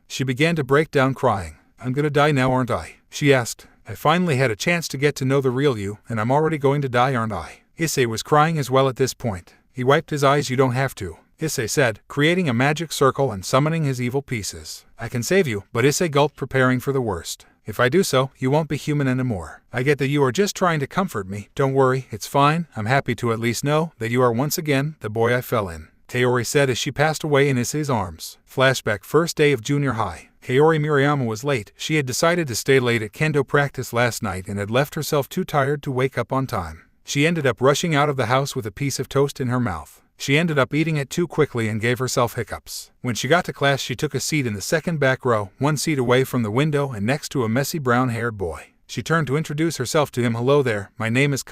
Speaker 1: She began to break down crying. "I'm gonna die now, aren't I?" she asked. "I finally had a chance to get to know the real you, and I'm already going to die, aren't I?" Issei was crying as well at this point. He wiped his eyes. "You don't have to," Issei said, creating a magic circle and summoning his evil pieces. "I can save you," but Issei gulped, preparing for the worst. "If I do so, you won't be human anymore. I get that you are just trying to comfort me. Don't worry, it's fine. I'm happy to at least know that you are once again the boy I fell in," Kaori said as she passed away in Issei's arms. Flashback: first day of junior high. Kaori Murayama was late. She had decided to stay late at kendo practice last night and had left herself too tired to wake up on time. She ended up rushing out of the house with a piece of toast in her mouth. She ended up eating it too quickly and gave herself hiccups. When she got to class, she took a seat in the second back row, one seat away from the window and next to a messy brown-haired boy. She turned to introduce herself to him. "Hello there, my name is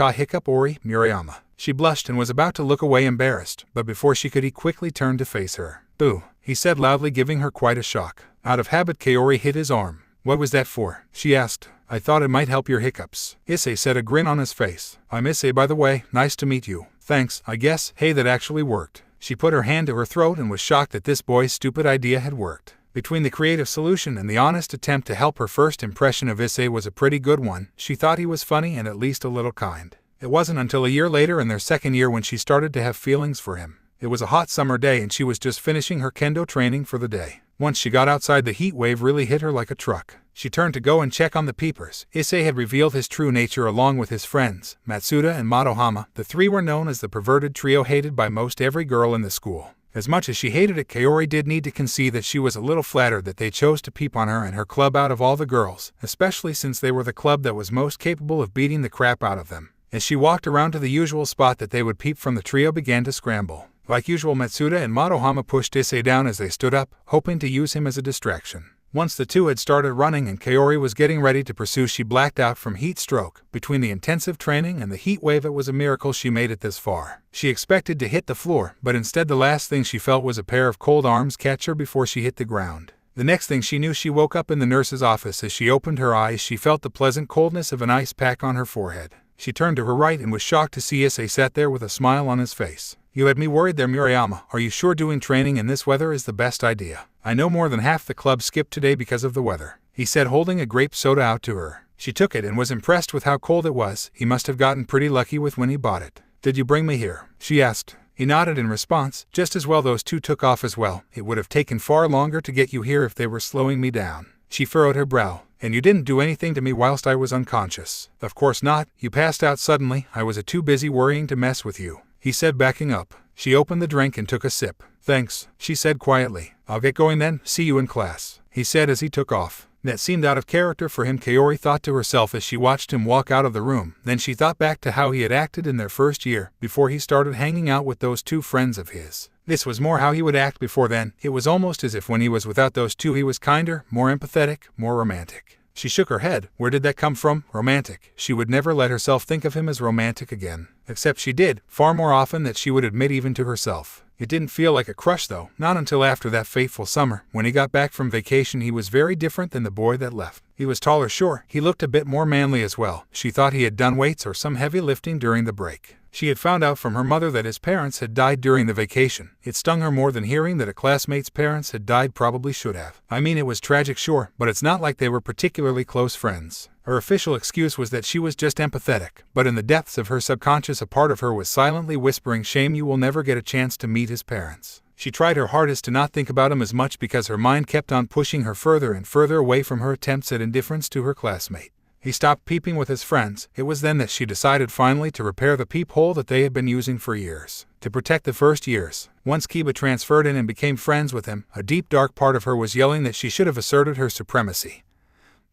Speaker 1: Ori Murayama." She blushed and was about to look away embarrassed, but before she could, he quickly turned to face her. "Boo," he said loudly, giving her quite a shock. Out of habit, Kaori hit his arm. "What was that for?" she asked. "I thought it might help your hiccups," Issei said, a grin on his face. "I'm Issei, by the way. Nice to meet you." "Thanks, I guess." "Hey, that actually worked." She put her hand to her throat and was shocked that this boy's stupid idea had worked. Between the creative solution and the honest attempt to help, her first impression of Issei was a pretty good one. She thought he was funny and at least a little kind. It wasn't until a year later, in their second year, when she started to have feelings for him. It was a hot summer day and she was just finishing her kendo training for the day. Once she got outside, the heat wave really hit her like a truck. She turned to go and check on the peepers. Issei had revealed his true nature along with his friends, Matsuda and Madohama. The three were known as the perverted trio, hated by most every girl in the school. As much as she hated it, Kaori did need to concede that she was a little flattered that they chose to peep on her and her club out of all the girls, especially since they were the club that was most capable of beating the crap out of them. As she walked around to the usual spot that they would peep from, the trio began to scramble. Like usual, Matsuda and Madohama pushed Issei down as they stood up, hoping to use him as a distraction. Once the two had started running and Kaori was getting ready to pursue, she blacked out from heat stroke. Between the intensive training and the heat wave, it was a miracle she made it this far. She expected to hit the floor, but instead the last thing she felt was a pair of cold arms catch her before she hit the ground. The next thing she knew, she woke up in the nurse's office. As she opened her eyes, she felt the pleasant coldness of an ice pack on her forehead. She turned to her right and was shocked to see Issei sat there with a smile on his face. "You had me worried there, Murayama. Are you sure doing training in this weather is the best idea? I know more than half the club skipped today because of the weather," he said, holding a grape soda out to her. She took it and was impressed with how cold it was. He must have gotten pretty lucky with when he bought it. "Did you bring me here?" she asked. He nodded in response. "Just as well those two took off as well. It would have taken far longer to get you here if they were slowing me down." She furrowed her brow. "And you didn't do anything to me whilst I was unconscious?" "Of course not. You passed out suddenly. I was too busy worrying to mess with you," he said, backing up. She opened the drink and took a sip. "Thanks," she said quietly. "I'll get going then. See you in class," he said as he took off. That seemed out of character for him, Kaori thought to herself as she watched him walk out of the room. Then she thought back to how he had acted in their first year, before he started hanging out with those two friends of his. This was more how he would act before then. It was almost as if when he was without those two he was kinder, more empathetic, more romantic. She shook her head. Where did that come from? Romantic. She would never let herself think of him as romantic again. Except she did, far more often than she would admit even to herself. It didn't feel like a crush though, not until after that fateful summer. When he got back from vacation he was very different than the boy that left. He was taller, sure. He looked a bit more manly as well. She thought he had done weights or some heavy lifting during the break. She had found out from her mother that his parents had died during the vacation. It stung her more than hearing that a classmate's parents had died probably should have. I mean, it was tragic, sure, but it's not like they were particularly close friends. Her official excuse was that she was just empathetic, but in the depths of her subconscious a part of her was silently whispering, "Shame you will never get a chance to meet his parents." She tried her hardest to not think about him as much because her mind kept on pushing her further and further away from her attempts at indifference to her classmate. He stopped peeping with his friends. It was then that she decided finally to repair the peephole that they had been using for years. To protect the first years. Once Kiba transferred in and became friends with him, a deep dark part of her was yelling that she should have asserted her supremacy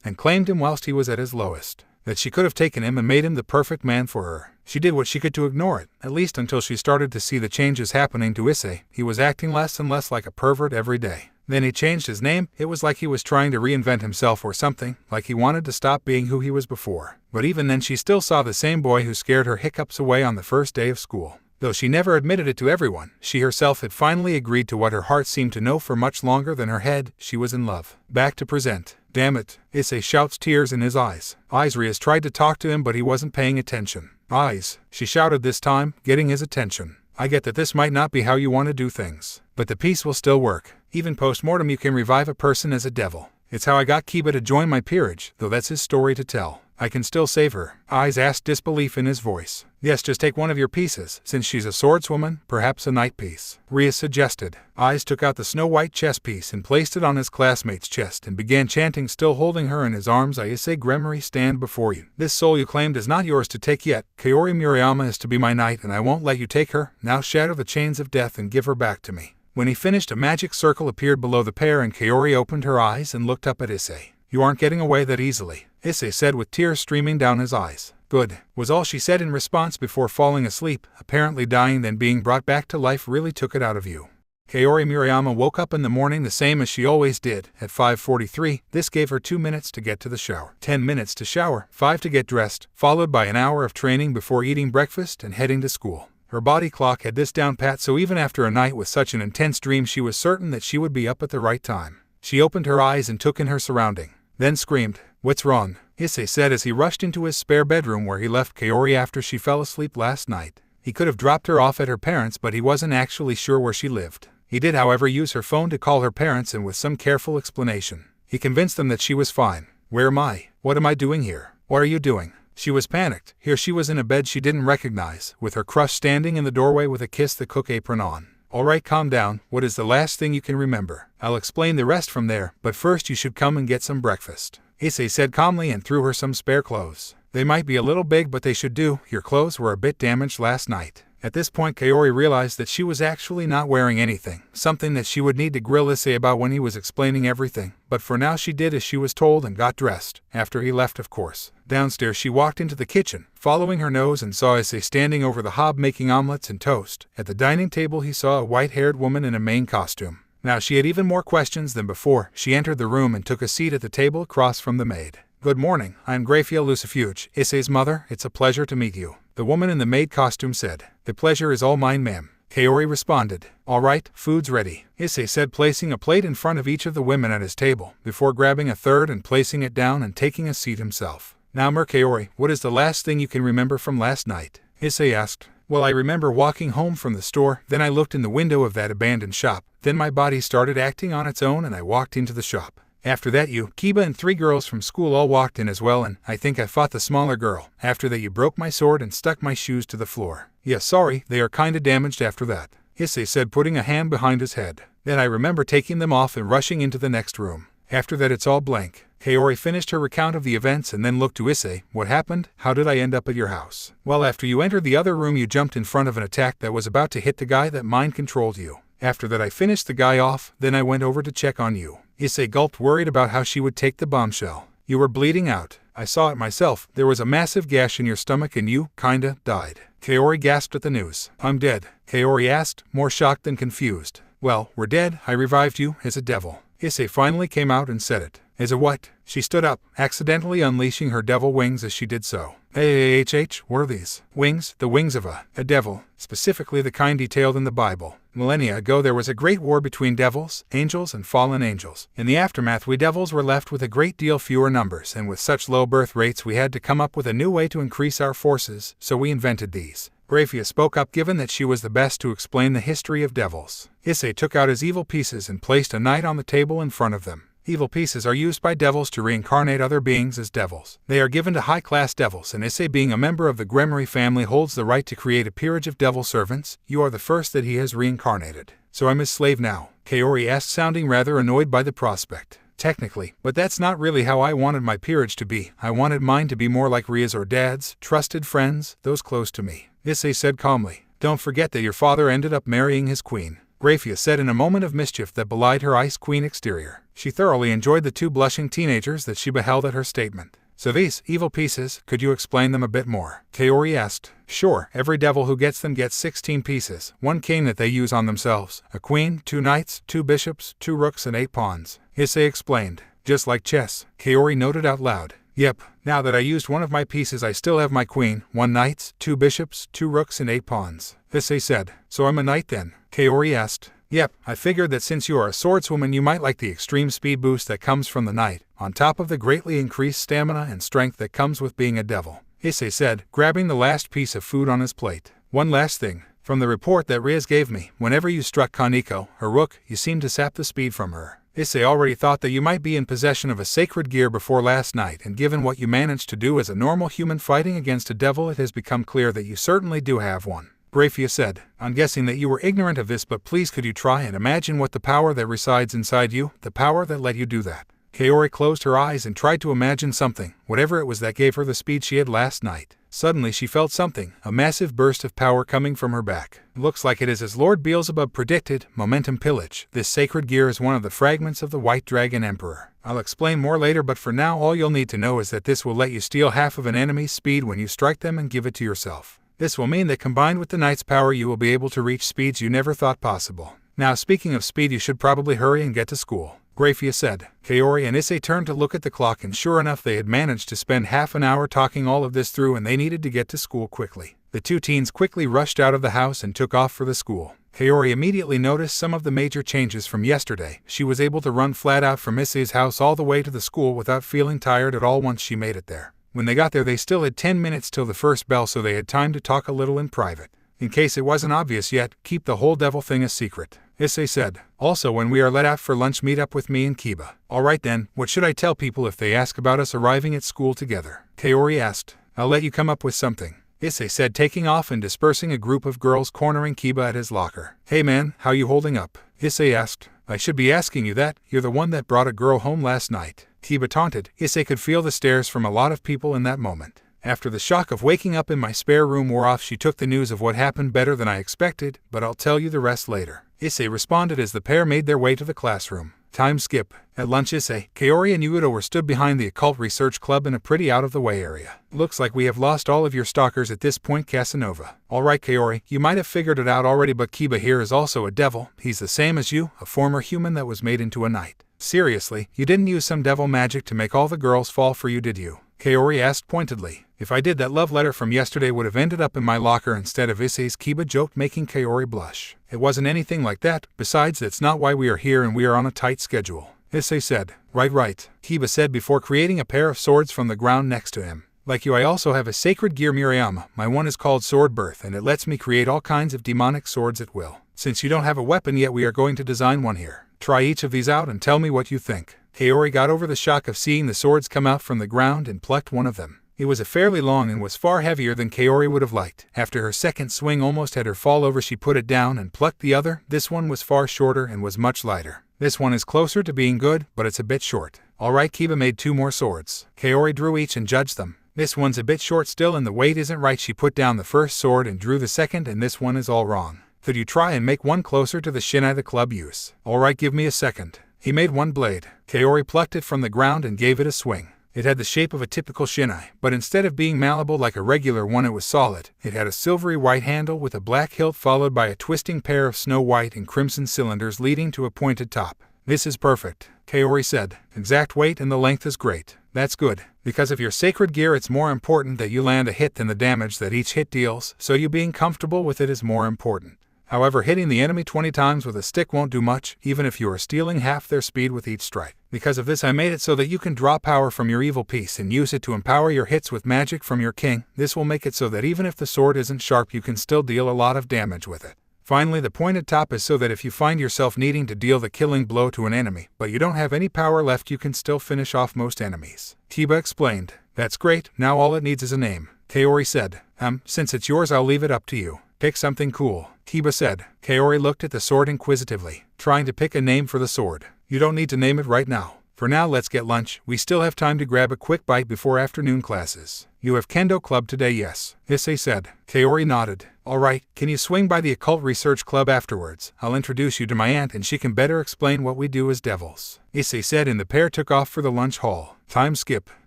Speaker 1: and claimed him whilst he was at his lowest. That she could have taken him and made him the perfect man for her. She did what she could to ignore it, at least until she started to see the changes happening to Issei. He was acting less and less like a pervert every day. Then he changed his name. It was like he was trying to reinvent himself or something, like he wanted to stop being who he was before. But even then she still saw the same boy who scared her hiccups away on the first day of school. Though she never admitted it to everyone, she herself had finally agreed to what her heart seemed to know for much longer than her head. She was in love. Back to present. "Damn it," Issei shouts, tears in his eyes. Rias tried to talk to him but he wasn't paying attention. "Eyes," she shouted this time, getting his attention. "I get that this might not be how you want to do things, but the piece will still work. Even post-mortem you can revive a person as a devil. It's how I got Kiba to join my peerage, though that's his story to tell. I can still save her." Eyes asked, disbelief in his voice. "Yes, just take one of your pieces. Since she's a swordswoman, perhaps a knight piece," Rias suggested. Eyes took out the snow-white chess piece and placed it on his classmate's chest and began chanting, still holding her in his arms. "I Issei Gremory stand before you. This soul you claimed is not yours to take yet. Kaori Murayama is to be my knight and I won't let you take her. Now shatter the chains of death and give her back to me." When he finished, a magic circle appeared below the pair and Kaori opened her eyes and looked up at Issei. "You aren't getting away that easily," Issei said with tears streaming down his eyes. "Good," was all she said in response before falling asleep, apparently dying. Then being brought back to life really took it out of you. Kaori Murayama woke up in the morning the same as she always did, at 5:43. This gave her 2 minutes to get to the shower, 10 minutes to shower, 5 to get dressed, followed by an hour of training before eating breakfast and heading to school. Her body clock had this down pat, so even after a night with such an intense dream she was certain that she would be up at the right time. She opened her eyes and took in her surrounding, then screamed, "What's wrong?" Issei said as he rushed into his spare bedroom where he left Kaori after she fell asleep last night. He could have dropped her off at her parents', but he wasn't actually sure where she lived. He did, however, use her phone to call her parents, and with some careful explanation, he convinced them that she was fine. "Where am I? What am I doing here? What are you doing?" She was panicked. Here she was in a bed she didn't recognize, with her crush standing in the doorway with a kiss the cook apron on. "All right, calm down. What is the last thing you can remember? I'll explain the rest from there, but first you should come and get some breakfast," Issei said calmly and threw her some spare clothes. "They might be a little big, but they should do. Your clothes were a bit damaged last night." At this point Kaori realized that she was actually not wearing anything, something that she would need to grill Issei about when he was explaining everything, but for now she did as she was told and got dressed, after he left of course. Downstairs she walked into the kitchen, following her nose, and saw Issei standing over the hob making omelets and toast. At the dining table he saw a white-haired woman in a main costume. Now she had even more questions than before. She entered the room and took a seat at the table across from the maid. "Good morning, I am Grafia Lucifuge, Issei's mother. It's a pleasure to meet you," the woman in the maid costume said. "The pleasure is all mine, ma'am." Kaori responded. All right, food's ready, Issei said, placing a plate in front of each of the women at his table, before grabbing a third and placing it down and taking a seat himself. Now Kaori, what is the last thing you can remember from last night? Issei asked. Well, I remember walking home from the store, then I looked in the window of that abandoned shop, then my body started acting on its own and I walked into the shop. After that you, Kiba and 3 girls from school all walked in as well, and I think I fought the smaller girl. After that you broke my sword and stuck my shoes to the floor. Yeah, sorry, they are kinda damaged after that, Issei said, putting a hand behind his head. Then I remember taking them off and rushing into the next room. After that it's all blank. Kaori finished her recount of the events and then looked to Issei. What happened? How did I end up at your house? Well, after you entered the other room you jumped in front of an attack that was about to hit the guy that mind-controlled you. After that I finished the guy off, then I went over to check on you. Issei gulped, worried about how she would take the bombshell. You were bleeding out. I saw it myself. There was a massive gash in your stomach and you, kinda, died. Kaori gasped at the news. I'm dead, Kaori asked, more shocked than confused. Well, we're dead. I revived you, as a devil. Issei finally came out and said it. As a what? She stood up, accidentally unleashing her devil wings as she did so. What are these? Wings? The wings of a devil, specifically the kind detailed in the Bible. Millennia ago there was a great war between devils, angels, and fallen angels. In the aftermath we devils were left with a great deal fewer numbers, and with such low birth rates we had to come up with a new way to increase our forces, so we invented these. Graphia spoke up, given that she was the best to explain the history of devils. Issei took out his evil pieces and placed a knight on the table in front of them. Evil pieces are used by devils to reincarnate other beings as devils. They are given to high-class devils, and Issei, being a member of the Grimoire family, holds the right to create a peerage of devil servants. You are the first that he has reincarnated. So I'm his slave now? Kaori asked, sounding rather annoyed by the prospect. Technically, but that's not really how I wanted my peerage to be. I wanted mine to be more like Ria's or Dad's, trusted friends, those close to me. Issei said calmly. Don't forget that your father ended up marrying his queen, Graphia said in a moment of mischief that belied her Ice Queen exterior. She thoroughly enjoyed the 2 blushing teenagers that she beheld at her statement. So these evil pieces, could you explain them a bit more? Kaori asked. Sure, every devil who gets them gets 16 pieces, 1 king that they use on themselves, a queen, 2 knights, 2 bishops, 2 rooks, and 8 pawns. Issei explained. Just like chess, Kaori noted out loud. Yep, now that I used one of my pieces I still have my queen, 1 knights, 2 bishops, 2 rooks, and 8 pawns. Issei said. So I'm a knight then? Kaori asked. Yep, I figured that since you are a swordswoman you might like the extreme speed boost that comes from the knight, on top of the greatly increased stamina and strength that comes with being a devil, Issei said, grabbing the last piece of food on his plate. One last thing. From the report that Riaz gave me, whenever you struck Kaneko, her rook, you seemed to sap the speed from her. Issei already thought that you might be in possession of a sacred gear before last night, and given what you managed to do as a normal human fighting against a devil, it has become clear that you certainly do have one. Graphia said. I'm guessing that you were ignorant of this, but please could you try and imagine what the power that resides inside you, the power that let you do that? Kaori closed her eyes and tried to imagine something, whatever it was that gave her the speed she had last night. Suddenly she felt something, a massive burst of power coming from her back. Looks like it is as Lord Beelzebub predicted, momentum pillage. This sacred gear is one of the fragments of the White Dragon Emperor. I'll explain more later, but for now all you'll need to know is that this will let you steal half of an enemy's speed when you strike them and give it to yourself. This will mean that combined with the knight's power you will be able to reach speeds you never thought possible. Now speaking of speed, you should probably hurry and get to school, Graphia said. Kaori and Issei turned to look at the clock, and sure enough they had managed to spend half an hour talking all of this through and they needed to get to school quickly. The 2 teens quickly rushed out of the house and took off for the school. Kaori immediately noticed some of the major changes from yesterday. She was able to run flat out from Issei's house all the way to the school without feeling tired at all once she made it there. When they got there they still had 10 minutes till the first bell, so they had time to talk a little in private. In case it wasn't obvious yet, keep the whole devil thing a secret, Issei said. Also, when we are let out for lunch, meet up with me and Kiba. Alright then, what should I tell people if they ask about us arriving at school together? Kaori asked. I'll let you come up with something, Issei said, taking off and dispersing a group of girls cornering Kiba at his locker. Hey man, how you holding up? Issei asked. I should be asking you that, you're the one that brought a girl home last night, Kiba taunted. Issei could feel the stares from a lot of people in that moment. After the shock of waking up in my spare room wore off, she took the news of what happened better than I expected, but I'll tell you the rest later, Issei responded as the pair made their way to the classroom. Time skip. At lunch, Issei, Kaori, and Yuito were stood behind the Occult Research Club in a pretty out-of-the-way area. Looks like we have lost all of your stalkers at this point, Casanova. Alright Kaori, you might have figured it out already, but Kiba here is also a devil. He's the same as you, a former human that was made into a knight. Seriously, you didn't use some devil magic to make all the girls fall for you, did you? Kaori asked pointedly. If I did, that love letter from yesterday would have ended up in my locker instead of Issei's, Kiba joked, making Kaori blush. It wasn't anything like that. Besides, that's not why we are here, and we are on a tight schedule. Issei said. Right, Kiba said before creating a pair of swords from the ground next to him. Like you, I also have a sacred gear Murayama. My one is called Sword Birth, and it lets me create all kinds of demonic swords at will. Since you don't have a weapon yet, we are going to design one here. Try each of these out and tell me what you think. Kaori got over the shock of seeing the swords come out from the ground and plucked one of them. It was a fairly long and was far heavier than Kaori would have liked. After her second swing almost had her fall over, she put it down and plucked the other. This one was far shorter and was much lighter. This one is closer to being good, but it's a bit short. Alright, Kiba made 2 more swords. Kaori drew each and judged them. This one's a bit short still and the weight isn't right. She put down the first sword and drew the second, and this one is all wrong. Could you try and make one closer to the shinai the club use? Alright, give me a second. He made one blade. Kaori plucked it from the ground and gave it a swing. It had the shape of a typical shinai, but instead of being malleable like a regular one, it was solid. It had a silvery white handle with a black hilt followed by a twisting pair of snow white and crimson cylinders leading to a pointed top. This is perfect, Kaori said. Exact weight and the length is great. That's good. Because of your sacred gear, it's more important that you land a hit than the damage that each hit deals, so you being comfortable with it is more important. However, hitting the enemy 20 times with a stick won't do much, even if you are stealing half their speed with each strike. Because of this, I made it so that you can draw power from your evil piece and use it to empower your hits with magic from your king. This will make it so that even if the sword isn't sharp, you can still deal a lot of damage with it. Finally, the pointed top is so that if you find yourself needing to deal the killing blow to an enemy, but you don't have any power left, you can still finish off most enemies. Kiba explained. That's great, now all it needs is a name. Kaori said. Since it's yours, I'll leave it up to you. Pick something cool, Kiba said. Kaori looked at the sword inquisitively, trying to pick a name for the sword. You don't need to name it right now. For now, let's get lunch. We still have time to grab a quick bite before afternoon classes. You have kendo club today, yes? Issei said. Kaori nodded. Alright, can you swing by the occult research club afterwards? I'll introduce you to my aunt and she can better explain what we do as devils. Issei said, and the pair took off for the lunch hall. Time skip.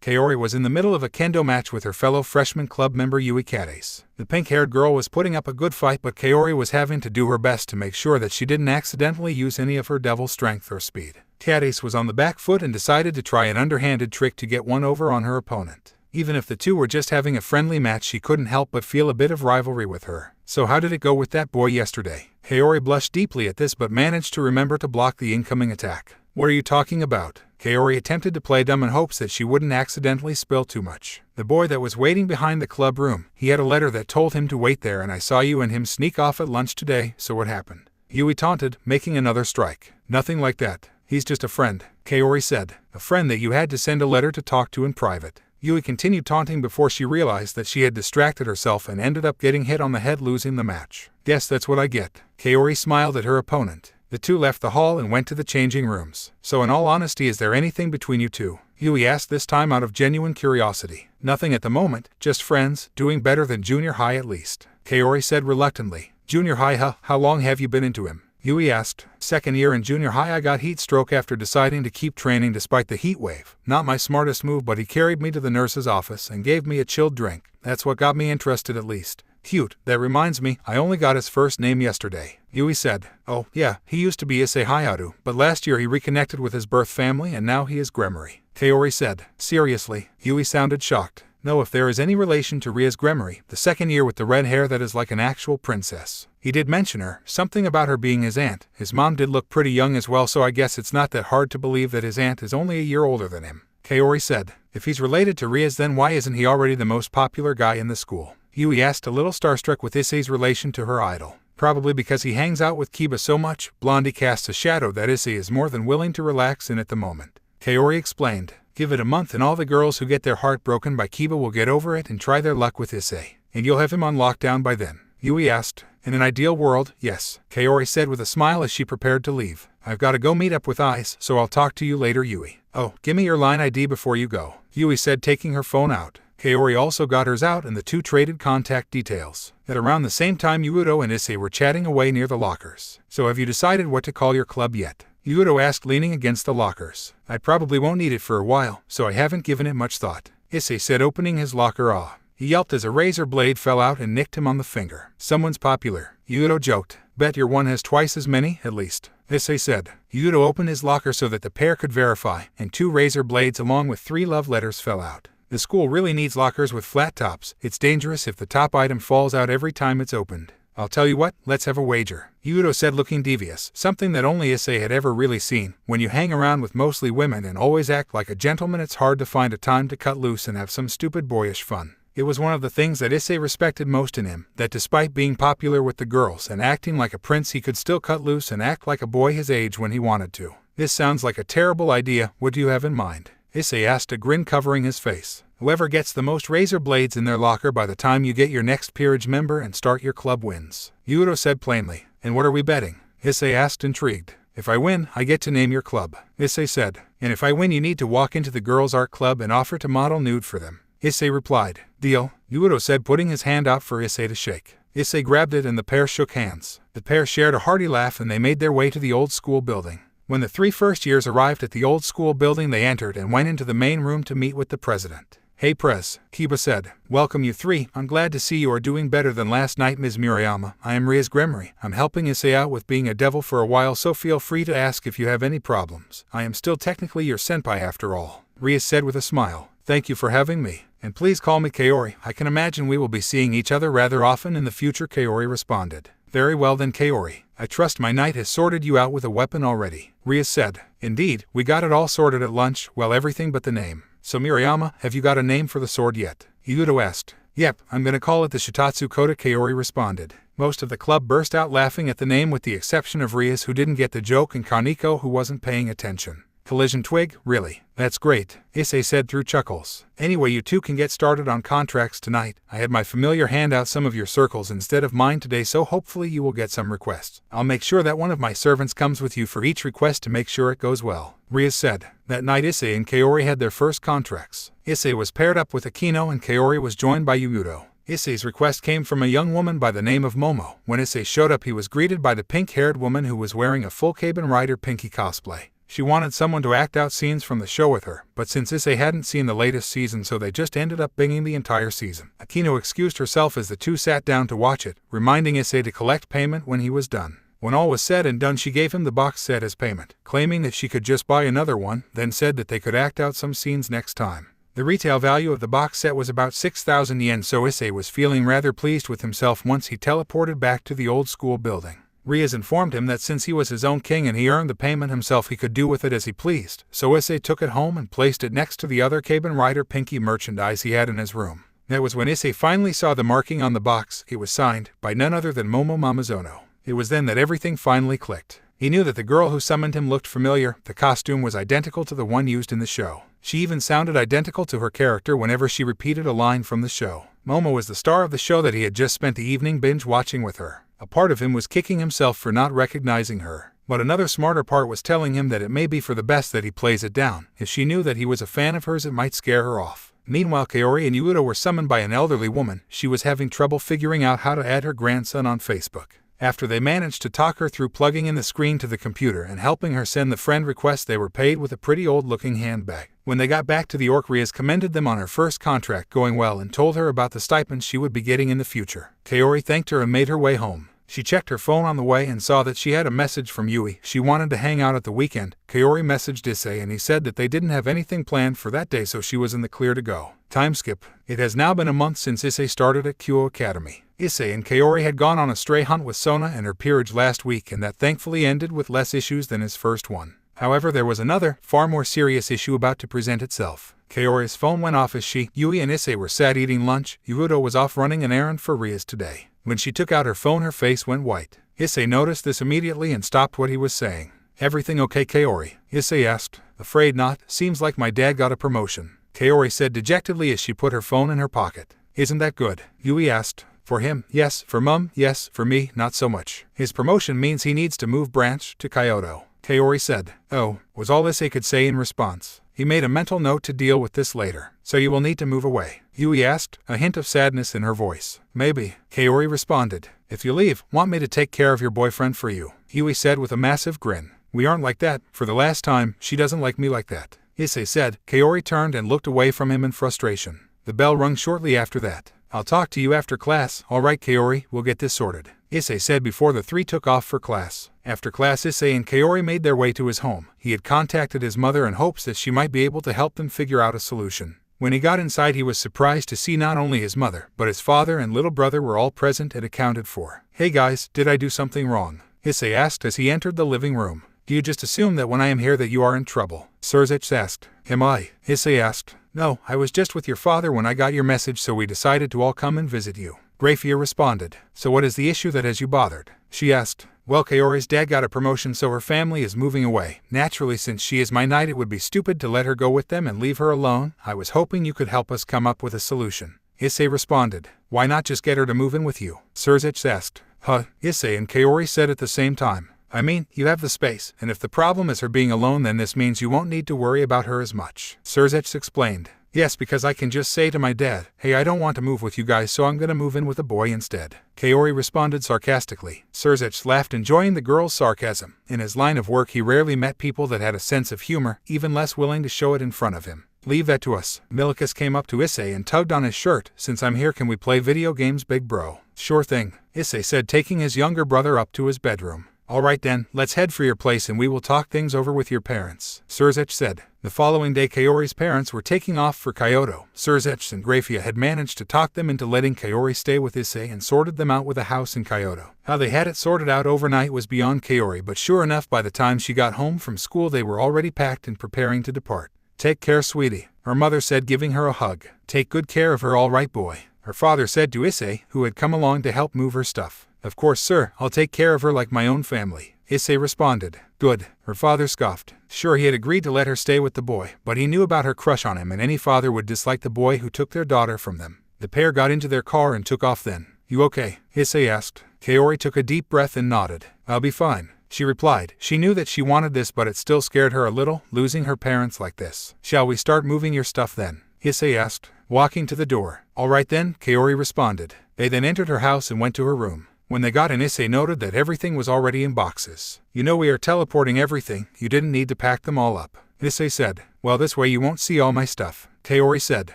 Speaker 1: Kaori was in the middle of a kendo match with her fellow freshman club member Yui Kades. The pink-haired girl was putting up a good fight, but Kaori was having to do her best to make sure that she didn't accidentally use any of her devil strength or speed. Kades was on the back foot and decided to try an underhanded trick to get one over on her opponent. Even if the two were just having a friendly match, she couldn't help but feel a bit of rivalry with her. So how did it go with that boy yesterday? Kaori blushed deeply at this but managed to remember to block the incoming attack. What are you talking about? Kaori attempted to play dumb in hopes that she wouldn't accidentally spill too much. The boy that was waiting behind the club room. He had a letter that told him to wait there, and I saw you and him sneak off at lunch today, so what happened? Yui taunted, making another strike. Nothing like that. He's just a friend, Kaori said. A friend that you had to send a letter to talk to in private. Yui continued taunting before she realized that she had distracted herself and ended up getting hit on the head, losing the match. Guess that's what I get. Kaori smiled at her opponent. The two left the hall and went to the changing rooms. So in all honesty, is there anything between you two? Yui asked, this time out of genuine curiosity. Nothing at the moment, just friends, doing better than junior high at least. Kaori said reluctantly. Junior high, huh? How long have you been into him? Yui asked. Second year in junior high. I got heat stroke after deciding to keep training despite the heat wave. Not my smartest move, but he carried me to the nurse's office and gave me a chilled drink. That's what got me interested at least. Cute. That reminds me, I only got his first name yesterday. Yui said. Oh, yeah, he used to be Issei Hayato, but last year he reconnected with his birth family and now he is Gremory. Kaori said. Seriously? Yui sounded shocked. No, if there is any relation to Ria's Gremory, the second year with the red hair that is like an actual princess. He did mention her, something about her being his aunt. His mom did look pretty young as well, so I guess it's not that hard to believe that his aunt is only a year older than him. Kaori said. If he's related to Ria's, then why isn't he already the most popular guy in the school? Yui asked, a little starstruck with Issei's relation to her idol. Probably because he hangs out with Kiba so much. Blondie casts a shadow that Issei is more than willing to relax in at the moment. Kaori explained. Give it a month and all the girls who get their heart broken by Kiba will get over it and try their luck with Issei. And you'll have him on lockdown by then. Yui asked. In an ideal world, yes, Kaori said with a smile as she prepared to leave. I've got to go meet up with Ice, so I'll talk to you later, Yui. Oh, give me your line ID before you go, Yui said, taking her phone out. Kaori also got hers out and the two traded contact details. At around the same time, Yuto and Issei were chatting away near the lockers. So have you decided what to call your club yet? Yuto asked, leaning against the lockers. I probably won't need it for a while, so I haven't given it much thought, Issei said, opening his locker. He yelped as a razor blade fell out and nicked him on the finger. Someone's popular, Yuto joked. Bet your one has twice as many, at least, Issei said. Yuto opened his locker so that the pair could verify, and 2 razor blades along with 3 love letters fell out. The school really needs lockers with flat tops. It's dangerous if the top item falls out every time it's opened. I'll tell you what, let's have a wager, Yudo said, looking devious, something that only Issei had ever really seen. When you hang around with mostly women and always act like a gentleman, it's hard to find a time to cut loose and have some stupid boyish fun. It was one of the things that Issei respected most in him, that despite being popular with the girls and acting like a prince, he could still cut loose and act like a boy his age when he wanted to. This sounds like a terrible idea. What do you have in mind? Issei asked, a grin covering his face. Whoever gets the most razor blades in their locker by the time you get your next peerage member and start your club wins, Yudo said plainly. And what are we betting? Issei asked, intrigued. If I win, I get to name your club, Issei said. And if I win, you need to walk into the girls' art club and offer to model nude for them, Issei replied. Deal, Yudo said, putting his hand out for Issei to shake. Issei grabbed it and the pair shook hands. The pair shared a hearty laugh and they made their way to the old school building. When the 3 first years arrived at the old school building, they entered and went into the main room to meet with the president. Hey Prez, Kiba said. Welcome you 3. I'm glad to see you are doing better than last night, Ms. Murayama. I am Ria's Gremory. I'm helping Issei out with being a devil for a while, so feel free to ask if you have any problems. I am still technically your senpai after all, Ria said with a smile. Thank you for having me. And please call me Kaori. I can imagine we will be seeing each other rather often in the future, Kaori responded. Very well then, Kaori. I trust my knight has sorted you out with a weapon already, Ria said. Indeed, we got it all sorted at lunch, well, everything but the name. So Murayama, have you got a name for the sword yet? Yudo asked. Yep, I'm gonna call it the Shitatsu Koda, Kaori responded. Most of the club burst out laughing at the name with the exception of Rias, who didn't get the joke, and Kaneko, who wasn't paying attention. Collision twig? Really? That's great, Issei said through chuckles. Anyway, you 2 can get started on contracts tonight. I had my familiar hand out some of your circles instead of mine today, so hopefully you will get some requests. I'll make sure that one of my servants comes with you for each request to make sure it goes well, Ria said. That night Issei and Kaori had their first contracts. Issei was paired up with Akino and Kaori was joined by Yudo. Issei's request came from a young woman by the name of Momo. When Issei showed up, he was greeted by the pink-haired woman who was wearing a full Kamen Rider Pinky cosplay. She wanted someone to act out scenes from the show with her, but since Issei hadn't seen the latest season, so they just ended up binging the entire season. Akino excused herself as the 2 sat down to watch it, reminding Issei to collect payment when he was done. When all was said and done, she gave him the box set as payment, claiming that she could just buy another one, then said that they could act out some scenes next time. The retail value of the box set was about 6,000 yen, so Issei was feeling rather pleased with himself once he teleported back to the old school building. Rias informed him that since he was his own king and he earned the payment himself, he could do with it as he pleased, so Issei took it home and placed it next to the other Kamen Rider Pinky merchandise he had in his room. That was when Issei finally saw the marking on the box. It was signed by none other than Momo Mamazono. It was then that everything finally clicked. He knew that the girl who summoned him looked familiar. The costume was identical to the one used in the show. She even sounded identical to her character whenever she repeated a line from the show. Momo was the star of the show that he had just spent the evening binge watching with her. A part of him was kicking himself for not recognizing her, but another smarter part was telling him that it may be for the best that he plays it down. If she knew that he was a fan of hers, it might scare her off. Meanwhile, Kaori and Yudo were summoned by an elderly woman. She was having trouble figuring out how to add her grandson on Facebook. After they managed to talk her through plugging in the screen to the computer and helping her send the friend request, they were paid with a pretty old-looking handbag. When they got back to the Orc, Rias commended them on her first contract going well and told her about the stipends she would be getting in the future. Kaori thanked her and made her way home. She checked her phone on the way and saw that she had a message from Yui. She wanted to hang out at the weekend. Kaori messaged Issei and he said that they didn't have anything planned for that day, so she was in the clear to go. Time skip. It has now been a month since Issei started at Kyo Academy. Issei and Kaori had gone on a stray hunt with Sona and her peerage last week, and that thankfully ended with less issues than his first one. However, there was another, far more serious issue about to present itself. Kaori's phone went off as Yui and Issei were sat eating lunch. Yudo was off running an errand for Rias today. When she took out her phone, her face went white. Issei noticed this immediately and stopped what he was saying. Everything okay, Kaori? Issei asked. Afraid not. Seems like my dad got a promotion, Kaori said dejectedly as she put her phone in her pocket. Isn't that good? Yui asked. For him, yes. For Mum, yes. For me, not so much. His promotion means he needs to move branch to Kyoto, Kaori said. Oh, was all Issei could say in response. He made a mental note to deal with this later. So you will need to move away, Yui asked, a hint of sadness in her voice. Maybe, Kaori responded. If you leave, want me to take care of your boyfriend for you, Yui said with a massive grin. We aren't like that. For the last time, she doesn't like me like that, Issei said. Kaori turned and looked away from him in frustration. The bell rung shortly after that. I'll talk to you after class. All right, Kaori, we'll get this sorted, Issei said before the 3 took off for class. After class, Issei and Kaori made their way to his home. He had contacted his mother in hopes that she might be able to help them figure out a solution. When he got inside, he was surprised to see not only his mother, but his father and little brother were all present and accounted for. "Hey guys, did I do something wrong?" Issei asked as he entered the living room. "Do you just assume that when I am here that you are in trouble?" Surzech asked. "Am I?" Issei asked. "No, I was just with your father when I got your message, so we decided to all come and visit you." Grafia responded. "So what is the issue that has you bothered?" She asked. "Well, Kaori's dad got a promotion, so her family is moving away. Naturally, since she is my knight, it would be stupid to let her go with them and leave her alone. I was hoping you could help us come up with a solution." Issei responded. "Why not just get her to move in with you?" Surzech asked. "Huh?" Issei and Kaori said at the same time. "I mean, you have the space, and if the problem is her being alone, then this means you won't need to worry about her as much." Surzech explained. "Yes, because I can just say to my dad, hey, I don't want to move with you guys, so I'm gonna move in with a boy instead." Kaori responded sarcastically. Surzech laughed, enjoying the girl's sarcasm. In his line of work, he rarely met people that had a sense of humor, even less willing to show it in front of him. "Leave that to us." Milikus came up to Issei and tugged on his shirt. "Since I'm here, can we play video games, big bro?" "Sure thing," Issei said, taking his younger brother up to his bedroom. "Alright then, let's head for your place and we will talk things over with your parents," Surzech said. The following day, Kaori's parents were taking off for Kyoto. Surzech and Grafia had managed to talk them into letting Kaori stay with Issei and sorted them out with a house in Kyoto. How they had it sorted out overnight was beyond Kaori, but sure enough, by the time she got home from school they were already packed and preparing to depart. "Take care, sweetie," her mother said, giving her a hug. "Take good care of her, all right, boy," her father said to Issei, who had come along to help move her stuff. "Of course, sir, I'll take care of her like my own family," Issei responded. "Good," her father scoffed. Sure, he had agreed to let her stay with the boy, but he knew about her crush on him, and any father would dislike the boy who took their daughter from them. The pair got into their car and took off then. "You okay?" Issei asked. Kaori took a deep breath and nodded. "I'll be fine," she replied. She knew that she wanted this, but it still scared her a little, losing her parents like this. "Shall we start moving your stuff then?" Issei asked, walking to the door. "All right then," Kaori responded. They then entered her house and went to her room. When they got in, Issei noted that everything was already in boxes. "You know, we are teleporting everything, you didn't need to pack them all up," Issei said. "Well, this way you won't see all my stuff," Kaori said.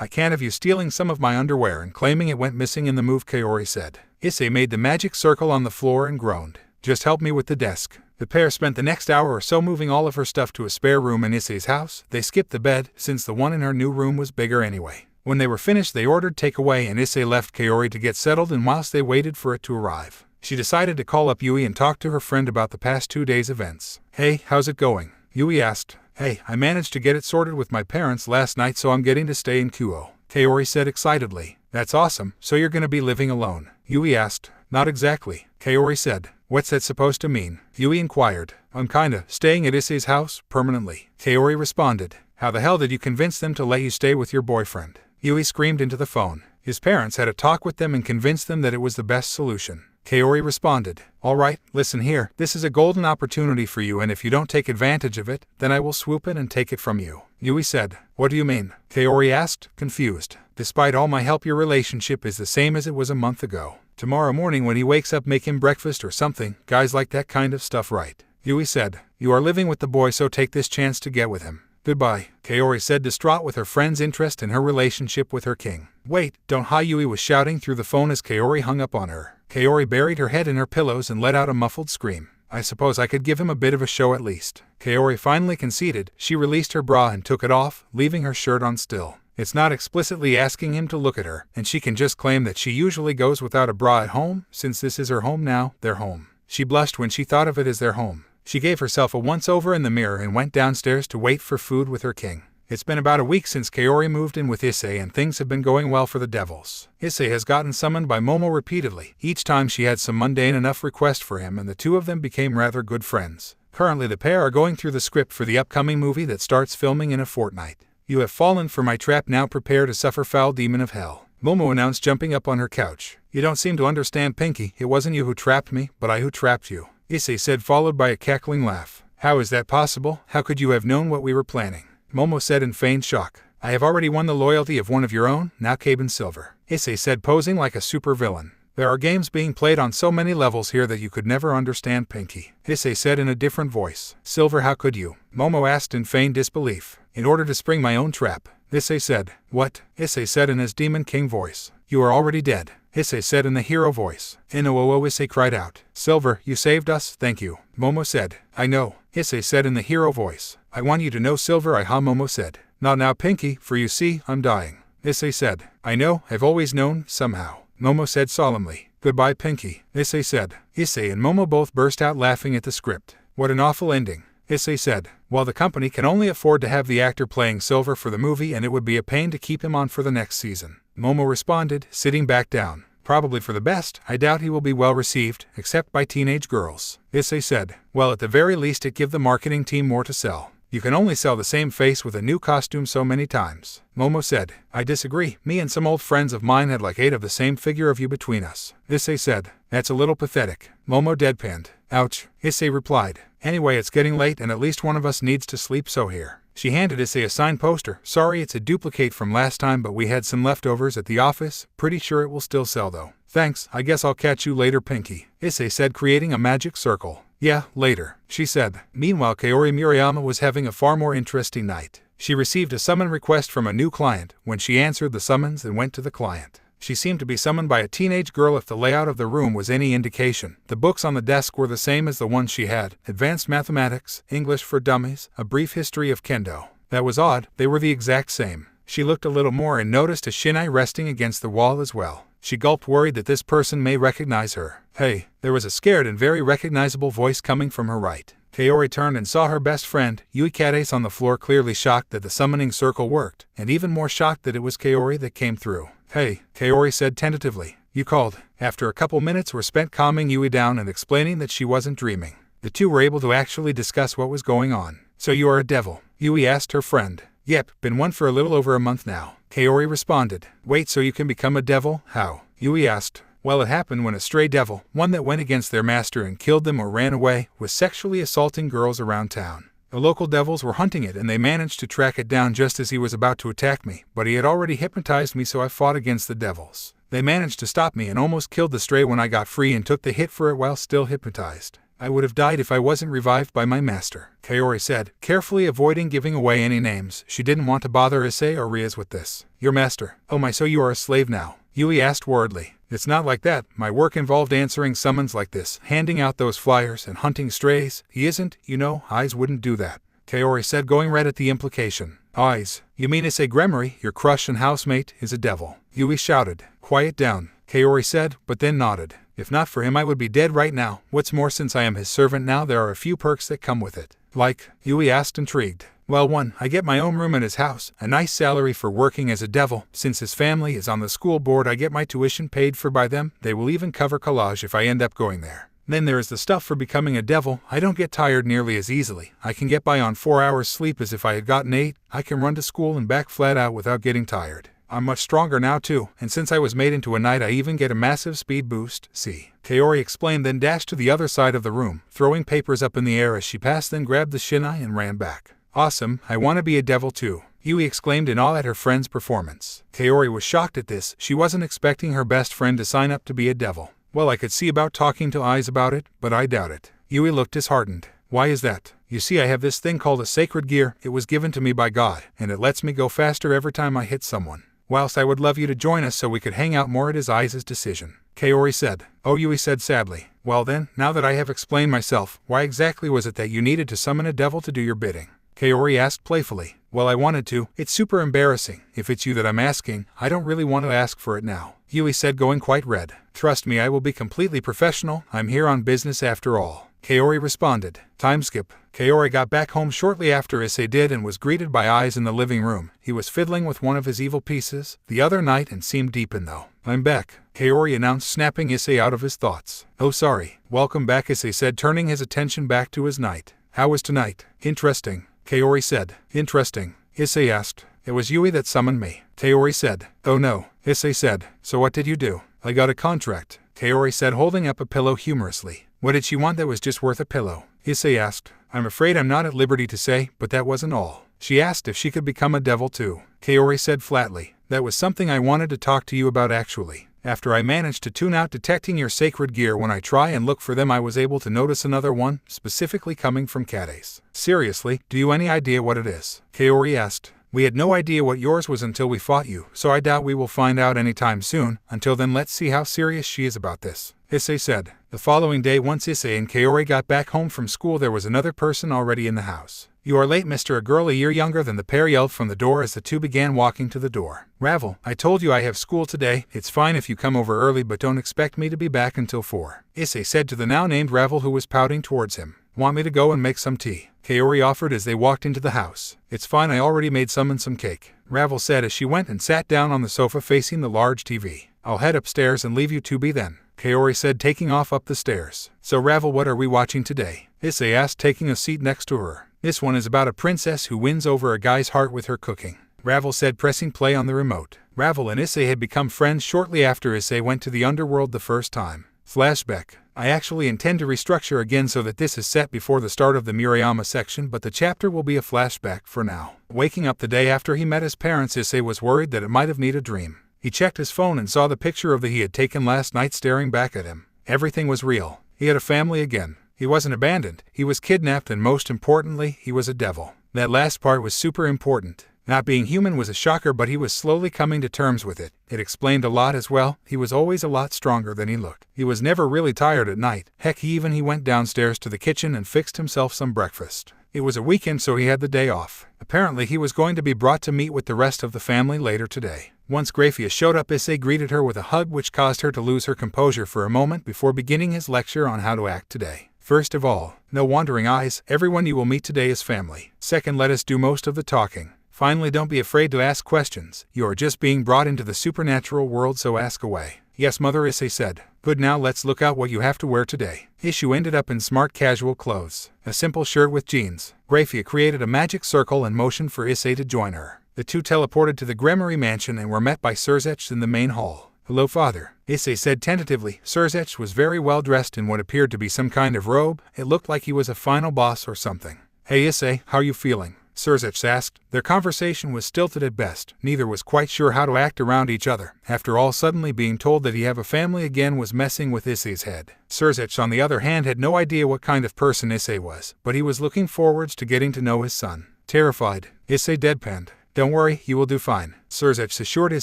Speaker 1: "I can't have you stealing some of my underwear and claiming it went missing in the move," Kaori said. Issei made the magic circle on the floor and groaned. "Just help me with the desk." The pair spent the next hour or so moving all of her stuff to a spare room in Issei's house. They skipped the bed, since the one in her new room was bigger anyway. When they were finished, they ordered takeaway and Issei left Kaori to get settled, and whilst they waited for it to arrive, she decided to call up Yui and talk to her friend about the past 2 days' events. "Hey, how's it going?" Yui asked. "Hey, I managed to get it sorted with my parents last night, so I'm getting to stay in Kuo," Kaori said excitedly. "That's awesome, so you're gonna be living alone?" Yui asked. "Not exactly," Kaori said. "What's that supposed to mean?" Yui inquired. "I'm kinda staying at Issei's house, permanently," Kaori responded. "How the hell did you convince them to let you stay with your boyfriend?" Yui screamed into the phone. His parents had a talk with them and convinced them that it was the best solution. Kaori responded. "Alright, listen here, this is a golden opportunity for you, and if you don't take advantage of it, then I will swoop in and take it from you," Yui said. "What do you mean?" Kaori asked, confused. "Despite all my help, your relationship is the same as it was a month ago. Tomorrow morning when he wakes up, make him breakfast or something. Guys like that kind of stuff, right?" Yui said. "You are living with the boy, so take this chance to get with him. Goodbye," Kaori said, distraught with her friend's interest in her relationship with her king. "Wait, don't!" Yui was shouting through the phone as Kaori hung up on her. Kaori buried her head in her pillows and let out a muffled scream. "I suppose I could give him a bit of a show at least." Kaori finally conceded. She released her bra and took it off, leaving her shirt on still. It's not explicitly asking him to look at her, and she can just claim that she usually goes without a bra at home. Since this is her home now, their home. She blushed when she thought of it as their home. She gave herself a once-over in the mirror and went downstairs to wait for food with her king. It's been about a week since Kaori moved in with Issei, and things have been going well for the devils. Issei has gotten summoned by Momo repeatedly. Each time she had some mundane enough request for him, and the two of them became rather good friends. Currently the pair are going through the script for the upcoming movie that starts filming in a fortnight. "You have fallen for my trap, now prepare to suffer, foul demon of hell," Momo announced, jumping up on her couch. "You don't seem to understand, Pinky. It wasn't you who trapped me, but I who trapped you," Issei said, followed by a cackling laugh. "How is that possible? How could you have known what we were planning?" Momo said in feigned shock. "I have already won the loyalty of one of your own, now Caben Silver," Issei said, posing like a supervillain. "There are games being played on so many levels here that you could never understand, Pinky," Issei said in a different voice. "Silver, how could you?" Momo asked in feigned disbelief. "In order to spring my own trap," Issei said. "What?" Issei said in his Demon King voice. "You are already dead," Issei said in the hero voice. "No, Issei cried out. "Silver, you saved us, thank you," Momo said. "I know," Issei said in the hero voice. "I want you to know, Silver, Momo said. Not now, Pinky, for you see, I'm dying. Issei said. I know, I've always known, somehow. Momo said solemnly. Goodbye, Pinky, Issei said. Issei and Momo both burst out laughing at the script. What an awful ending, Issei said. Well, the company can only afford to have the actor playing Silver for the movie, and it would be a pain to keep him on for the next season. Momo responded, sitting back down. Probably for the best. I doubt he will be well received, except by teenage girls. Issei said. Well, at the very least it give the marketing team more to sell. You can only sell the same face with a new costume so many times. Momo said. I disagree. Me and some old friends of mine had like 8 of the same figure of you between us. Issei said. That's a little pathetic. Momo deadpanned. Ouch. Issei replied. Anyway, it's getting late and at least one of us needs to sleep, so here. She handed Issei a signed poster. Sorry, it's a duplicate from last time, but we had some leftovers at the office. Pretty sure it will still sell though. Thanks, I guess I'll catch you later, Pinky, Issei said, creating a magic circle. Yeah, later, she said. Meanwhile, Kaori Murayama was having a far more interesting night. She received a summon request from a new client. When she answered the summons and went to the client, she seemed to be summoned by a teenage girl. If the layout of the room was any indication, the books on the desk were the same as the ones she had. Advanced Mathematics, English for Dummies, A Brief History of Kendo. That was odd, they were the exact same. She looked a little more and noticed a shinai resting against the wall as well. She gulped, worried that this person may recognize her. Hey, there was a scared and very recognizable voice coming from her right. Kaori turned and saw her best friend, Yui Kades, on the floor, clearly shocked that the summoning circle worked, and even more shocked that it was Kaori that came through. Hey, Kaori said tentatively. You called. After a couple minutes were spent calming Yui down and explaining that she wasn't dreaming, the two were able to actually discuss what was going on. So you are a devil? Yui asked her friend. Yep, been one for a little over a month now, Kaori responded. Wait, so you can become a devil? How? Yui asked. Well, it happened when a stray devil, one that went against their master and killed them or ran away, was sexually assaulting girls around town. The local devils were hunting it and they managed to track it down just as he was about to attack me, but he had already hypnotized me, so I fought against the devils. They managed to stop me and almost killed the stray when I got free and took the hit for it while still hypnotized. I would have died if I wasn't revived by my master, Kaori said, carefully avoiding giving away any names. She didn't want to bother Issei or Riaz with this. Your master. Oh my, so you are a slave now? Yui asked worriedly. It's not like that. My work involved answering summons like this, handing out those flyers and hunting strays. He isn't, you know, Eyes wouldn't do that, Kaori said, going red at the implication. Eyes? You mean Issei Gremory, your crush and housemate, is a devil? Yui shouted. Quiet down, Kaori said, but then nodded. If not for him I would be dead right now. What's more, since I am his servant now, there are a few perks that come with it. Like? Yui asked, intrigued. Well, 1, I get my own room in his house, a nice salary for working as a devil. Since his family is on the school board, I get my tuition paid for by them. They will even cover collage if I end up going there. Then there is the stuff for becoming a devil. I don't get tired nearly as easily. I can get by on 4 hours sleep as if I had gotten 8. I can run to school and back flat out without getting tired. I'm much stronger now too, and since I was made into a knight I even get a massive speed boost. See, Kaori explained, then dashed to the other side of the room, throwing papers up in the air as she passed, then grabbed the shinai and ran back. Awesome, I want to be a devil too, Yui exclaimed in awe at her friend's performance. Kaori was shocked at this. She wasn't expecting her best friend to sign up to be a devil. Well, I could see about talking to Eyes about it, but I doubt it. Yui looked disheartened. Why is that? You see, I have this thing called a sacred gear. It was given to me by God, and it lets me go faster every time I hit someone. Whilst I would love you to join us so we could hang out more, it is Eyes' decision, Kaori said. Oh, Yui said sadly. Well then, now that I have explained myself, why exactly was it that you needed to summon a devil to do your bidding? Kaori asked playfully. Well, I wanted to. It's super embarrassing. If it's you that I'm asking, I don't really want to ask for it now, Yui said, going quite red. Trust me, I will be completely professional. I'm here on business after all, Kaori responded. Time skip. Kaori got back home shortly after Issei did and was greeted by Eyes in the living room. He was fiddling with one of his evil pieces the other night and seemed deep in though. I'm back, Kaori announced, snapping Issei out of his thoughts. Oh sorry. Welcome back, Issei said, turning his attention back to his knight. How was tonight? Interesting, Kaori said. Interesting? Issei asked. It was Yui that summoned me, Kaori said. Oh no, Issei said. So what did you do? I got a contract, Kaori said, holding up a pillow humorously. What did she want that was just worth a pillow? Issei asked. I'm afraid I'm not at liberty to say, but that wasn't all. She asked if she could become a devil too, Kaori said flatly. That was something I wanted to talk to you about actually. After I managed to tune out detecting your sacred gear, when I try and look for them I was able to notice another one, specifically coming from Kades. Seriously, do you any idea what it is? Kaori asked. We had no idea what yours was until we fought you, so I doubt we will find out anytime soon. Until then, let's see how serious she is about this, Issei said. The following day, once Issei and Kaori got back home from school, there was another person already in the house. "You are late, mister," a girl a year younger than the pair yelled from the door as the two began walking to the door. "Ravel, I told you I have school today. It's fine if you come over early, but don't expect me to be back until 4. Issei said to the now named Ravel, who was pouting towards him. "Want me to go and make some tea?" Kaori offered as they walked into the house. "It's fine, I already made some and some cake," Ravel said as she went and sat down on the sofa facing the large TV. "I'll head upstairs and leave you to be then," Kaori said, taking off up the stairs. "So Ravel, what are we watching today?" Issei asked, taking a seat next to her. "This one is about a princess who wins over a guy's heart with her cooking," Ravel said, pressing play on the remote. Ravel and Issei had become friends shortly after Issei went to the underworld the first time. Flashback. I actually intend to restructure again so that this is set before the start of the Murayama section, but the chapter will be a flashback for now. Waking up the day after he met his parents, Issei was worried that it might have been a dream. He checked his phone and saw the picture of the he had taken last night staring back at him. Everything was real. He had a family again. He wasn't abandoned. He was kidnapped, and most importantly, he was a devil. That last part was super important. Not being human was a shocker, but he was slowly coming to terms with it. It explained a lot as well. He was always a lot stronger than he looked. He was never really tired at night. Heck, he went downstairs to the kitchen and fixed himself some breakfast. It was a weekend, so he had the day off. Apparently he was going to be brought to meet with the rest of the family later today. Once Grafia showed up, Issei greeted her with a hug which caused her to lose her composure for a moment before beginning his lecture on how to act today. First of all, no wandering eyes. Everyone you will meet today is family. Second, let us do most of the talking. Finally, don't be afraid to ask questions. You are just being brought into the supernatural world, so ask away. Yes, Mother, Issei said. Good, now let's look out what you have to wear today. Issei ended up in smart casual clothes. A simple shirt with jeans. Grafia created a magic circle and motioned for Issei to join her. The two teleported to the Gremory mansion and were met by Surzech in the main hall. Hello, Father, Issei said tentatively. Surzech was very well dressed in what appeared to be some kind of robe. It looked like he was a final boss or something. Hey Issei, how are you feeling? Surzech asked. Their conversation was stilted at best. Neither was quite sure how to act around each other. After all, suddenly being told that he have a family again was messing with Issei's head. Surzech, on the other hand, had no idea what kind of person Issei was, but he was looking forwards to getting to know his son. Terrified, Issei deadpanned. Don't worry, you will do fine, Surzech assured his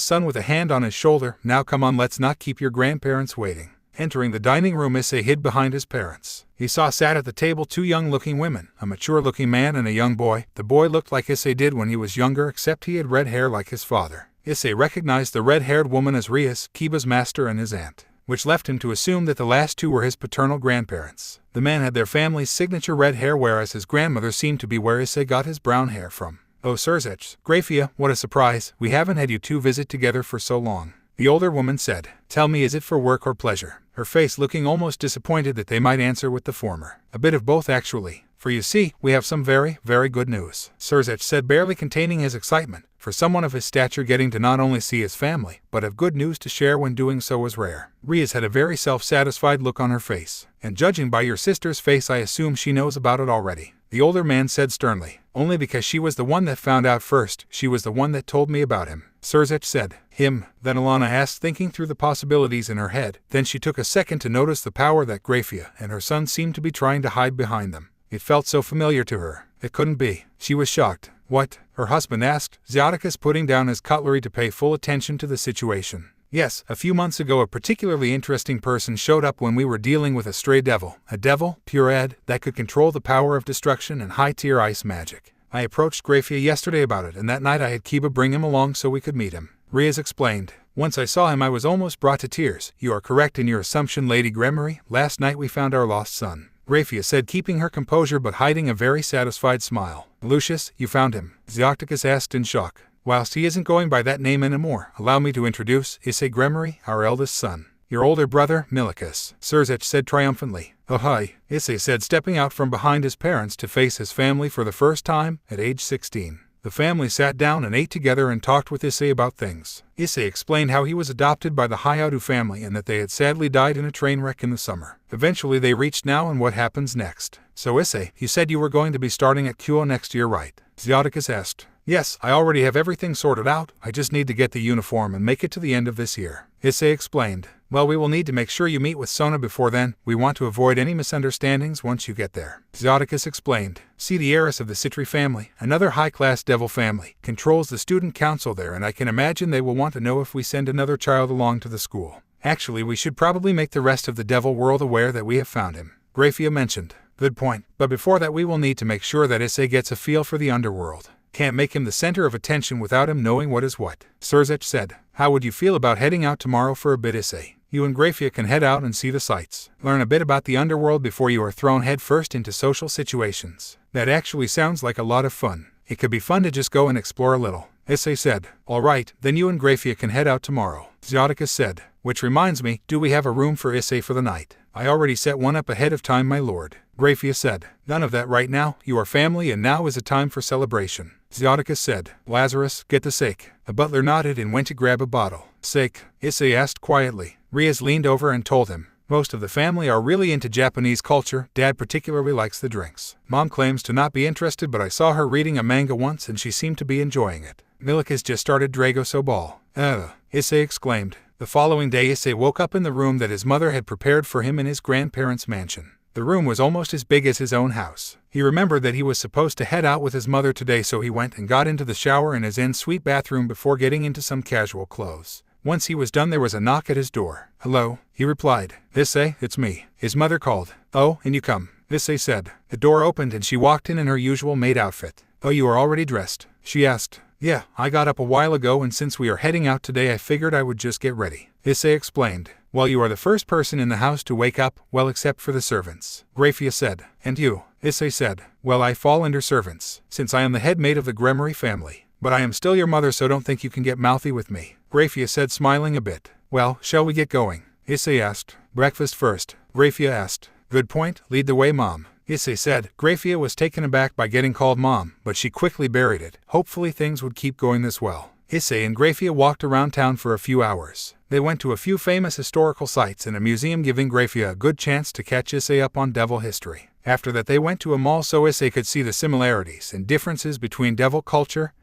Speaker 1: son with a hand on his shoulder. Now come on, let's not keep your grandparents waiting. Entering the dining room, Issei hid behind his parents. He saw sat at the table two young-looking women, a mature-looking man and a young boy. The boy looked like Issei did when he was younger, except he had red hair like his father. Issei recognized the red-haired woman as Rias, Kiba's master, and his aunt, which left him to assume that the last two were his paternal grandparents. The man had their family's signature red hair, whereas his grandmother seemed to be where Issei got his brown hair from. Oh, Surzech, Grafia, what a surprise. We haven't had you two visit together for so long. The older woman said. Tell me, is it for work or pleasure? Her face looking almost disappointed that they might answer with the former. A bit of both, actually. For you see, we have some very, very good news, Surzech said, barely containing his excitement. For someone of his stature, getting to not only see his family, but have good news to share when doing so was rare. Rias had a very self-satisfied look on her face. And judging by your sister's face, I assume she knows about it already, the older man said sternly. Only because she was the one that found out first. She was the one that told me about him, Surzech said. Him? Then Alana asked, thinking through the possibilities in her head. Then she took a second to notice the power that Grafia and her son seemed to be trying to hide behind them. It felt so familiar to her. It couldn't be. She was shocked. What? Her husband asked, Zioticus putting down his cutlery to pay full attention to the situation. Yes, a few months ago a particularly interesting person showed up when we were dealing with a stray devil. A devil, pure ed, that could control the power of destruction and high-tier ice magic. I approached Grafia yesterday about it, and that night I had Kiba bring him along so we could meet him. Rias explained. Once I saw him I was almost brought to tears. You are correct in your assumption, Lady Gremory. Last night we found our lost son, Grafia said, keeping her composure but hiding a very satisfied smile. Lucius, you found him? Zioticus asked in shock. Whilst he isn't going by that name anymore, allow me to introduce Issei Gremory, our eldest son. Your older brother, Milicus, Surzech said triumphantly. Oh hi, Issei said, stepping out from behind his parents to face his family for the first time, at age 16. The family sat down and ate together and talked with Issei about things. Issei explained how he was adopted by the Hayato family and that they had sadly died in a train wreck in the summer. Eventually they reached now and what happens next. So Issei, you said you were going to be starting at Kyo next year, right? Zioticus asked. Yes, I already have everything sorted out. I just need to get the uniform and make it to the end of this year, Issei explained. Well, we will need to make sure you meet with Sona before then. We want to avoid any misunderstandings once you get there, Zioticus explained. See, the heiress of the Citri family, another high-class devil family, controls the student council there, and I can imagine they will want to know if we send another child along to the school. Actually, we should probably make the rest of the devil world aware that we have found him, Grafia mentioned. Good point, but before that we will need to make sure that Issei gets a feel for the underworld. Can't make him the center of attention without him knowing what is what. Surzech said, how would you feel about heading out tomorrow for a bit, Issei? You and Grafia can head out and see the sights. Learn a bit about the underworld before you are thrown headfirst into social situations. That actually sounds like a lot of fun. It could be fun to just go and explore a little. Issei said, all right, then you and Grafia can head out tomorrow. Zyodicus said, which reminds me, do we have a room for Issei for the night? I already set one up ahead of time, my lord. Grafia said, none of that right now, you are family and now is a time for celebration. Zyodicus said, Lazarus, get the sake. The butler nodded and went to grab a bottle. Sake? Issei asked quietly. Riaz leaned over and told him, most of the family are really into Japanese culture, Dad particularly likes the drinks. Mom claims to not be interested, but I saw her reading a manga once and she seemed to be enjoying it. Milik has just started Dragoso Ball. Issei exclaimed. The following day Issei woke up in the room that his mother had prepared for him in his grandparents' mansion. The room was almost as big as his own house. He remembered that he was supposed to head out with his mother today, so he went and got into the shower in his en-suite bathroom before getting into some casual clothes. Once he was done, there was a knock at his door. Hello, he replied. Issei, it's me. His mother called. Oh, and you come, Issei said. The door opened and she walked in her usual maid outfit. Oh, you are already dressed? She asked. Yeah, I got up a while ago and since we are heading out today I figured I would just get ready. Issei explained. Well, you are the first person in the house to wake up, well except for the servants. Grafia said. And you? Issei said. Well, I fall under servants, since I am the head maid of the Gremory family. But I am still your mother, so don't think you can get mouthy with me. Grafia said, smiling a bit. Well, shall we get going? Issei asked. Breakfast first, Grafia asked. Good point, lead the way, Mom. Issei said. Grafia was taken aback by getting called Mom, but she quickly buried it. Hopefully things would keep going this well. Issei and Grafia walked around town for a few hours. They went to a few famous historical sites and a museum, giving Grafia a good chance to catch Issei up on devil history. After that they went to a mall so Issei could see the similarities and differences between devil culture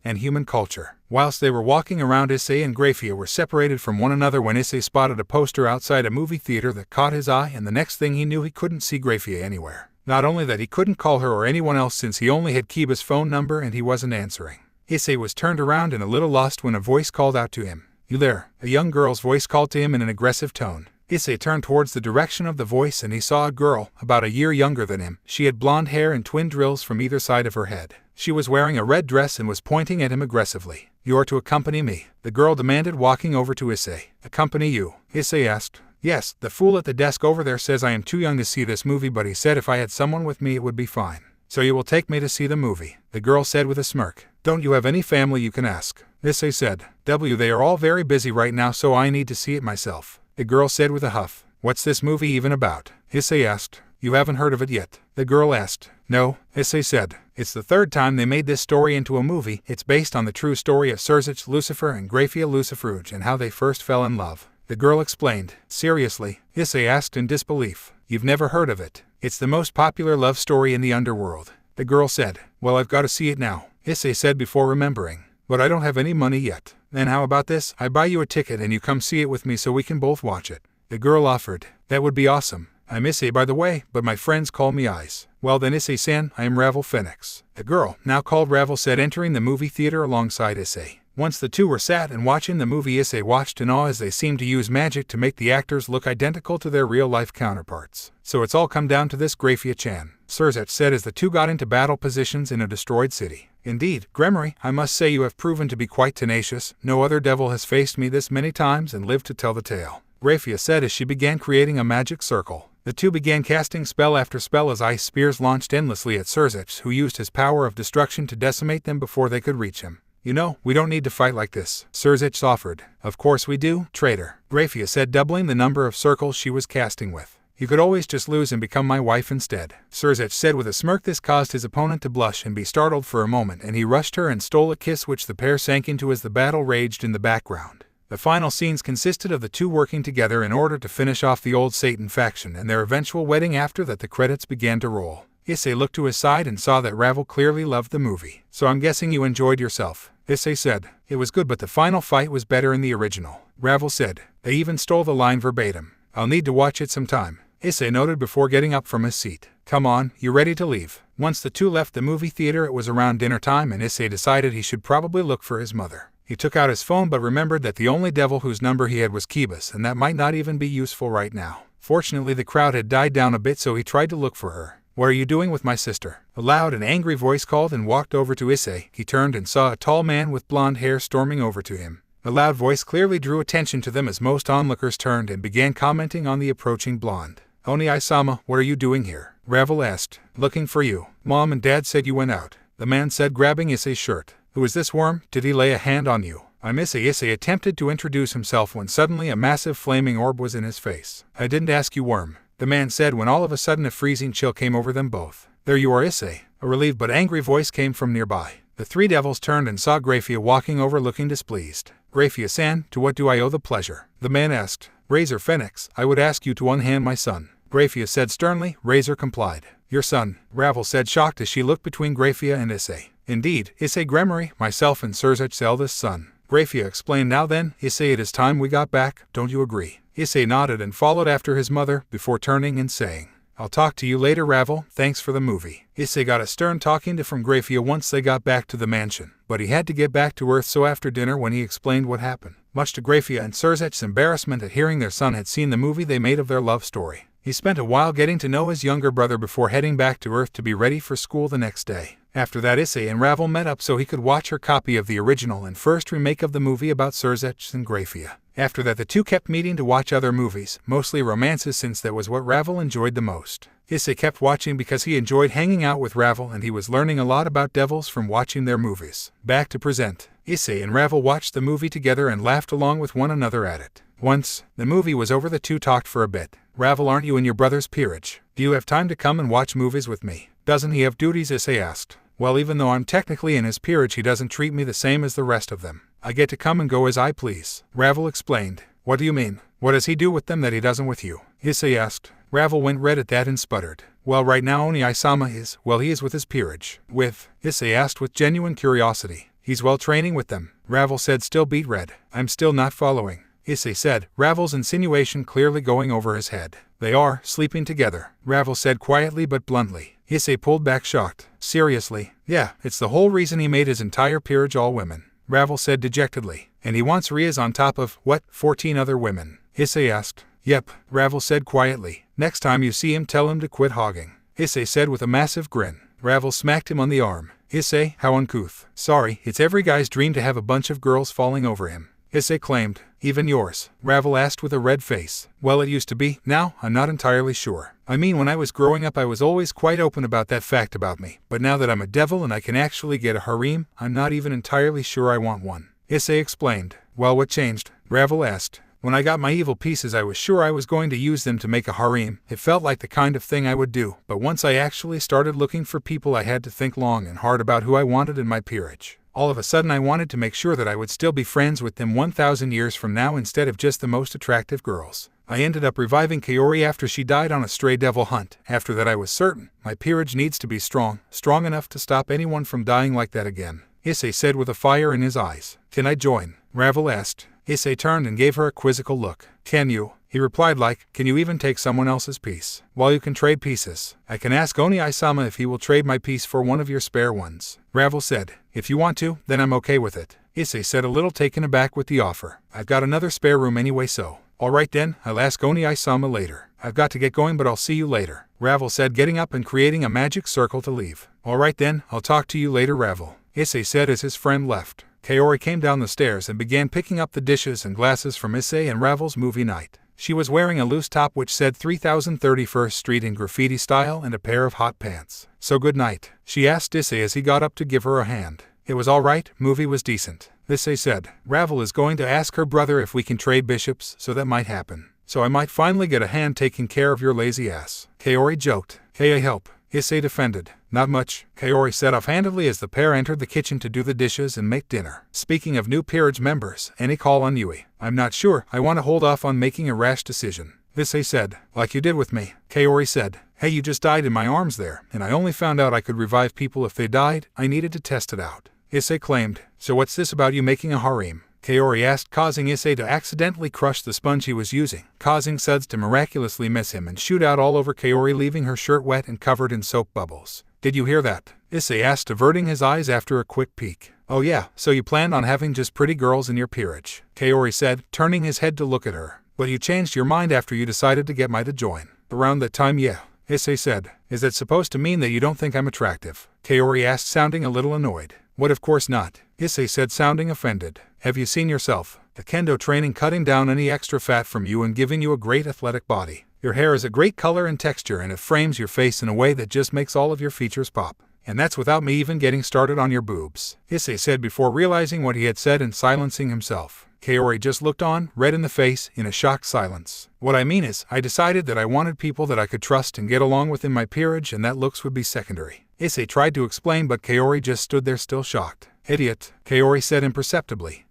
Speaker 1: and human culture. Whilst they were walking around, Issei and Grafia were separated from one another when Issei spotted a poster outside a movie theater that caught his eye, and the next thing he knew he couldn't see Grafia anywhere. Not only that, he couldn't call her or anyone else since he only had Kiba's phone number and he wasn't answering. Issei was turned around and a little lost when a voice called out to him. You there? A young girl's voice called to him in an aggressive tone. Issei turned towards the direction of the voice and he saw a girl, about a year younger than him. She had blonde hair and twin drills from either side of her head. She was wearing a red dress and was pointing at him aggressively. You're to accompany me, the girl demanded, walking over to Issei. Accompany you? Issei asked. Yes, the fool at the desk over there says I am too young to see this movie, but he said if I had someone with me it would be fine. So you will take me to see the movie, the girl said with a smirk. Don't you have any family you can ask? Issei said. They are all very busy right now, so I need to see it myself, the girl said with a huff. What's this movie even about? Issei asked. You haven't heard of it yet? The girl asked. No, Issei said. It's the third time they made this story into a movie. It's based on the true story of Surzech Lucifer and Grafia Luciferuge and how they first fell in love. The girl explained. Seriously? Issei asked in disbelief. You've never heard of it? It's the most popular love story in the underworld. The girl said. Well, I've got to see it now, Issei said before remembering. But I don't have any money yet. Then how about this? I buy you a ticket and you come see it with me so we can both watch it. The girl offered. That would be awesome. I'm Issei, by the way, but my friends call me Eyes. Well then, Issei-san, I am Ravel Phoenix. The girl, now called Ravel, said, entering the movie theater alongside Issei. Once the two were sat and watching the movie, Issei watched in awe as they seemed to use magic to make the actors look identical to their real-life counterparts. So it's all come down to this, Grafia-chan, Surzech said as the two got into battle positions in a destroyed city. Indeed, Gremory, I must say you have proven to be quite tenacious. No other devil has faced me this many times and lived to tell the tale, Grafia said as she began creating a magic circle. The two began casting spell after spell as ice spears launched endlessly at Surzech, who used his power of destruction to decimate them before they could reach him. You know, we don't need to fight like this, Surzech offered. Of course we do, traitor, Grafia said, doubling the number of circles she was casting with. You could always just lose and become my wife instead, Surzech said with a smirk. This caused his opponent to blush and be startled for a moment, and he rushed her and stole a kiss which the pair sank into as the battle raged in the background. The final scenes consisted of the two working together in order to finish off the old Satan faction and their eventual wedding. After that, the credits began to roll. Issei looked to his side and saw that Ravel clearly loved the movie. So I'm guessing you enjoyed yourself, Issei said. It was good, but the final fight was better in the original, Ravel said. They even stole the line verbatim. I'll need to watch it sometime, Issei noted before getting up from his seat. Come on, you ready to leave? Once the two left the movie theater, it was around dinner time and Issei decided he should probably look for his mother. He took out his phone but remembered that the only devil whose number he had was Kiba's, and that might not even be useful right now. Fortunately, the crowd had died down a bit, so he tried to look for her. What are you doing with my sister? A loud and angry voice called and walked over to Issei. He turned and saw a tall man with blonde hair storming over to him. The loud voice clearly drew attention to them as most onlookers turned and began commenting on the approaching blonde. Oni-sama, what are you doing here? Ravel asked. Looking for you. Mom and Dad said you went out. The man said, grabbing Issei's shirt. Who is this worm? Did he lay a hand on you? I'm Issei. Issei attempted to introduce himself when suddenly a massive flaming orb was in his face. I didn't ask you, worm, the man said when all of a sudden a freezing chill came over them both. There you are, Issei. A relieved but angry voice came from nearby. The three devils turned and saw Graphia walking over looking displeased. Graphia-san, to what do I owe the pleasure? The man asked. Razor Phoenix, I would ask you to unhand my son. Graphia said sternly. Razor complied. Your son, Ravel said shocked as she looked between Graphia and Issei. Indeed, Issei Gremory, myself and Surzech's eldest son. Graphia explained. Now then, Issei, it is time we got back, don't you agree? Issei nodded and followed after his mother, before turning and saying, I'll talk to you later, Ravel, thanks for the movie. Issei got a stern talking to from Graphia once they got back to the mansion, but he had to get back to Earth, so after dinner when he explained what happened, much to Graphia and Surzech's embarrassment at hearing their son had seen the movie they made of their love story. He spent a while getting to know his younger brother before heading back to Earth to be ready for school the next day. After that, Issei and Ravel met up so he could watch her copy of the original and first remake of the movie about Surzech and Graphia. After that, the two kept meeting to watch other movies, mostly romances, since that was what Ravel enjoyed the most. Issei kept watching because he enjoyed hanging out with Ravel and he was learning a lot about devils from watching their movies. Back to present. Issei and Ravel watched the movie together and laughed along with one another at it. Once the movie was over, the two talked for a bit. Ravel, aren't you in your brother's peerage? Do you have time to come and watch movies with me? Doesn't he have duties? Issei asked. Well, even though I'm technically in his peerage, he doesn't treat me the same as the rest of them. I get to come and go as I please. Ravel explained. What do you mean? What does he do with them that he doesn't with you? Issei asked. Ravel went red at that and sputtered. Well, right now Oni-sama is, well, he is with his peerage. With? Issei asked with genuine curiosity. He's well training with them. Ravel said, still beat red. I'm still not following. Issei said, Ravel's insinuation clearly going over his head. They are sleeping together, Ravel said quietly but bluntly. Issei pulled back shocked. Seriously? Yeah, it's the whole reason he made his entire peerage all women, Ravel said dejectedly. And he wants Rias on top of, what, 14 other women? Issei asked. Yep, Ravel said quietly. Next time you see him, tell him to quit hogging, Issei said with a massive grin. Ravel smacked him on the arm. Issei, how uncouth. Sorry, it's every guy's dream to have a bunch of girls falling over him, Issei claimed. Even yours? Ravel asked with a red face. Well, it used to be. Now, I'm not entirely sure. I mean, when I was growing up I was always quite open about that fact about me. But now that I'm a devil and I can actually get a harem, I'm not even entirely sure I want one, Issei explained. Well, what changed? Ravel asked. When I got my evil pieces I was sure I was going to use them to make a harem. It felt like the kind of thing I would do. But once I actually started looking for people I had to think long and hard about who I wanted in my peerage. All of a sudden I wanted to make sure that I would still be friends with them 1,000 years from now instead of just the most attractive girls. I ended up reviving Kaori after she died on a stray devil hunt. After that I was certain, my peerage needs to be strong enough to stop anyone from dying like that again, Issei said with a fire in his eyes. Can I join? Ravel asked. Issei turned and gave her a quizzical look. Can you? He replied like, can you even take someone else's piece? Well, you can trade pieces. I can ask Oni-sama if he will trade my piece for one of your spare ones, Ravel said. If you want to, then I'm okay with it, Issei said, a little taken aback with the offer. I've got another spare room anyway, so. Alright then, I'll ask Oni-sama later. I've got to get going, but I'll see you later, Ravel said, getting up and creating a magic circle to leave. Alright then, I'll talk to you later, Ravel, Issei said as his friend left. Kaori came down the stairs and began picking up the dishes and glasses from Issei and Ravel's movie night. She was wearing a loose top which said 3031st Street in graffiti style and a pair of hot pants. So good night, she asked Issei as he got up to give her a hand. It was alright, movie was decent, Issei said. Ravel is going to ask her brother if we can trade bishops, so that might happen. So I might finally get a hand taking care of your lazy ass, Kaori joked. Hey, I help, Issei defended. Not much, Kaori said offhandedly as the pair entered the kitchen to do the dishes and make dinner. Speaking of new peerage members, any call on Yui? I'm not sure, I want to hold off on making a rash decision, Issei said. Like you did with me, Kaori said. Hey, you just died in my arms there, and I only found out I could revive people if they died. I needed to test it out, Issei claimed. So what's this about you making a harem? Kaori asked, causing Issei to accidentally crush the sponge he was using, causing suds to miraculously miss him and shoot out all over Kaori, leaving her shirt wet and covered in soap bubbles. Did you hear that? Issei asked, averting his eyes after a quick peek. Oh yeah, so you planned on having just pretty girls in your peerage, Kaori said, turning his head to look at her. But you changed your mind after you decided to get Mai to join. Around that time, yeah, Issei said. Is that supposed to mean that you don't think I'm attractive? Kaori asked, sounding a little annoyed. What, of course not, Issei said, sounding offended. Have you seen yourself? The kendo training cutting down any extra fat from you and giving you a great athletic body. Your hair is a great color and texture, and it frames your face in a way that just makes all of your features pop. And that's without me even getting started on your boobs, Issei said before realizing what he had said and silencing himself. Kaori just looked on, red in the face, in a shocked silence. What I mean is, I decided that I wanted people that I could trust and get along with in my peerage, and that looks would be secondary. Issei tried to explain, but Kaori just stood there still shocked. Idiot, Kaori said imperceptibly.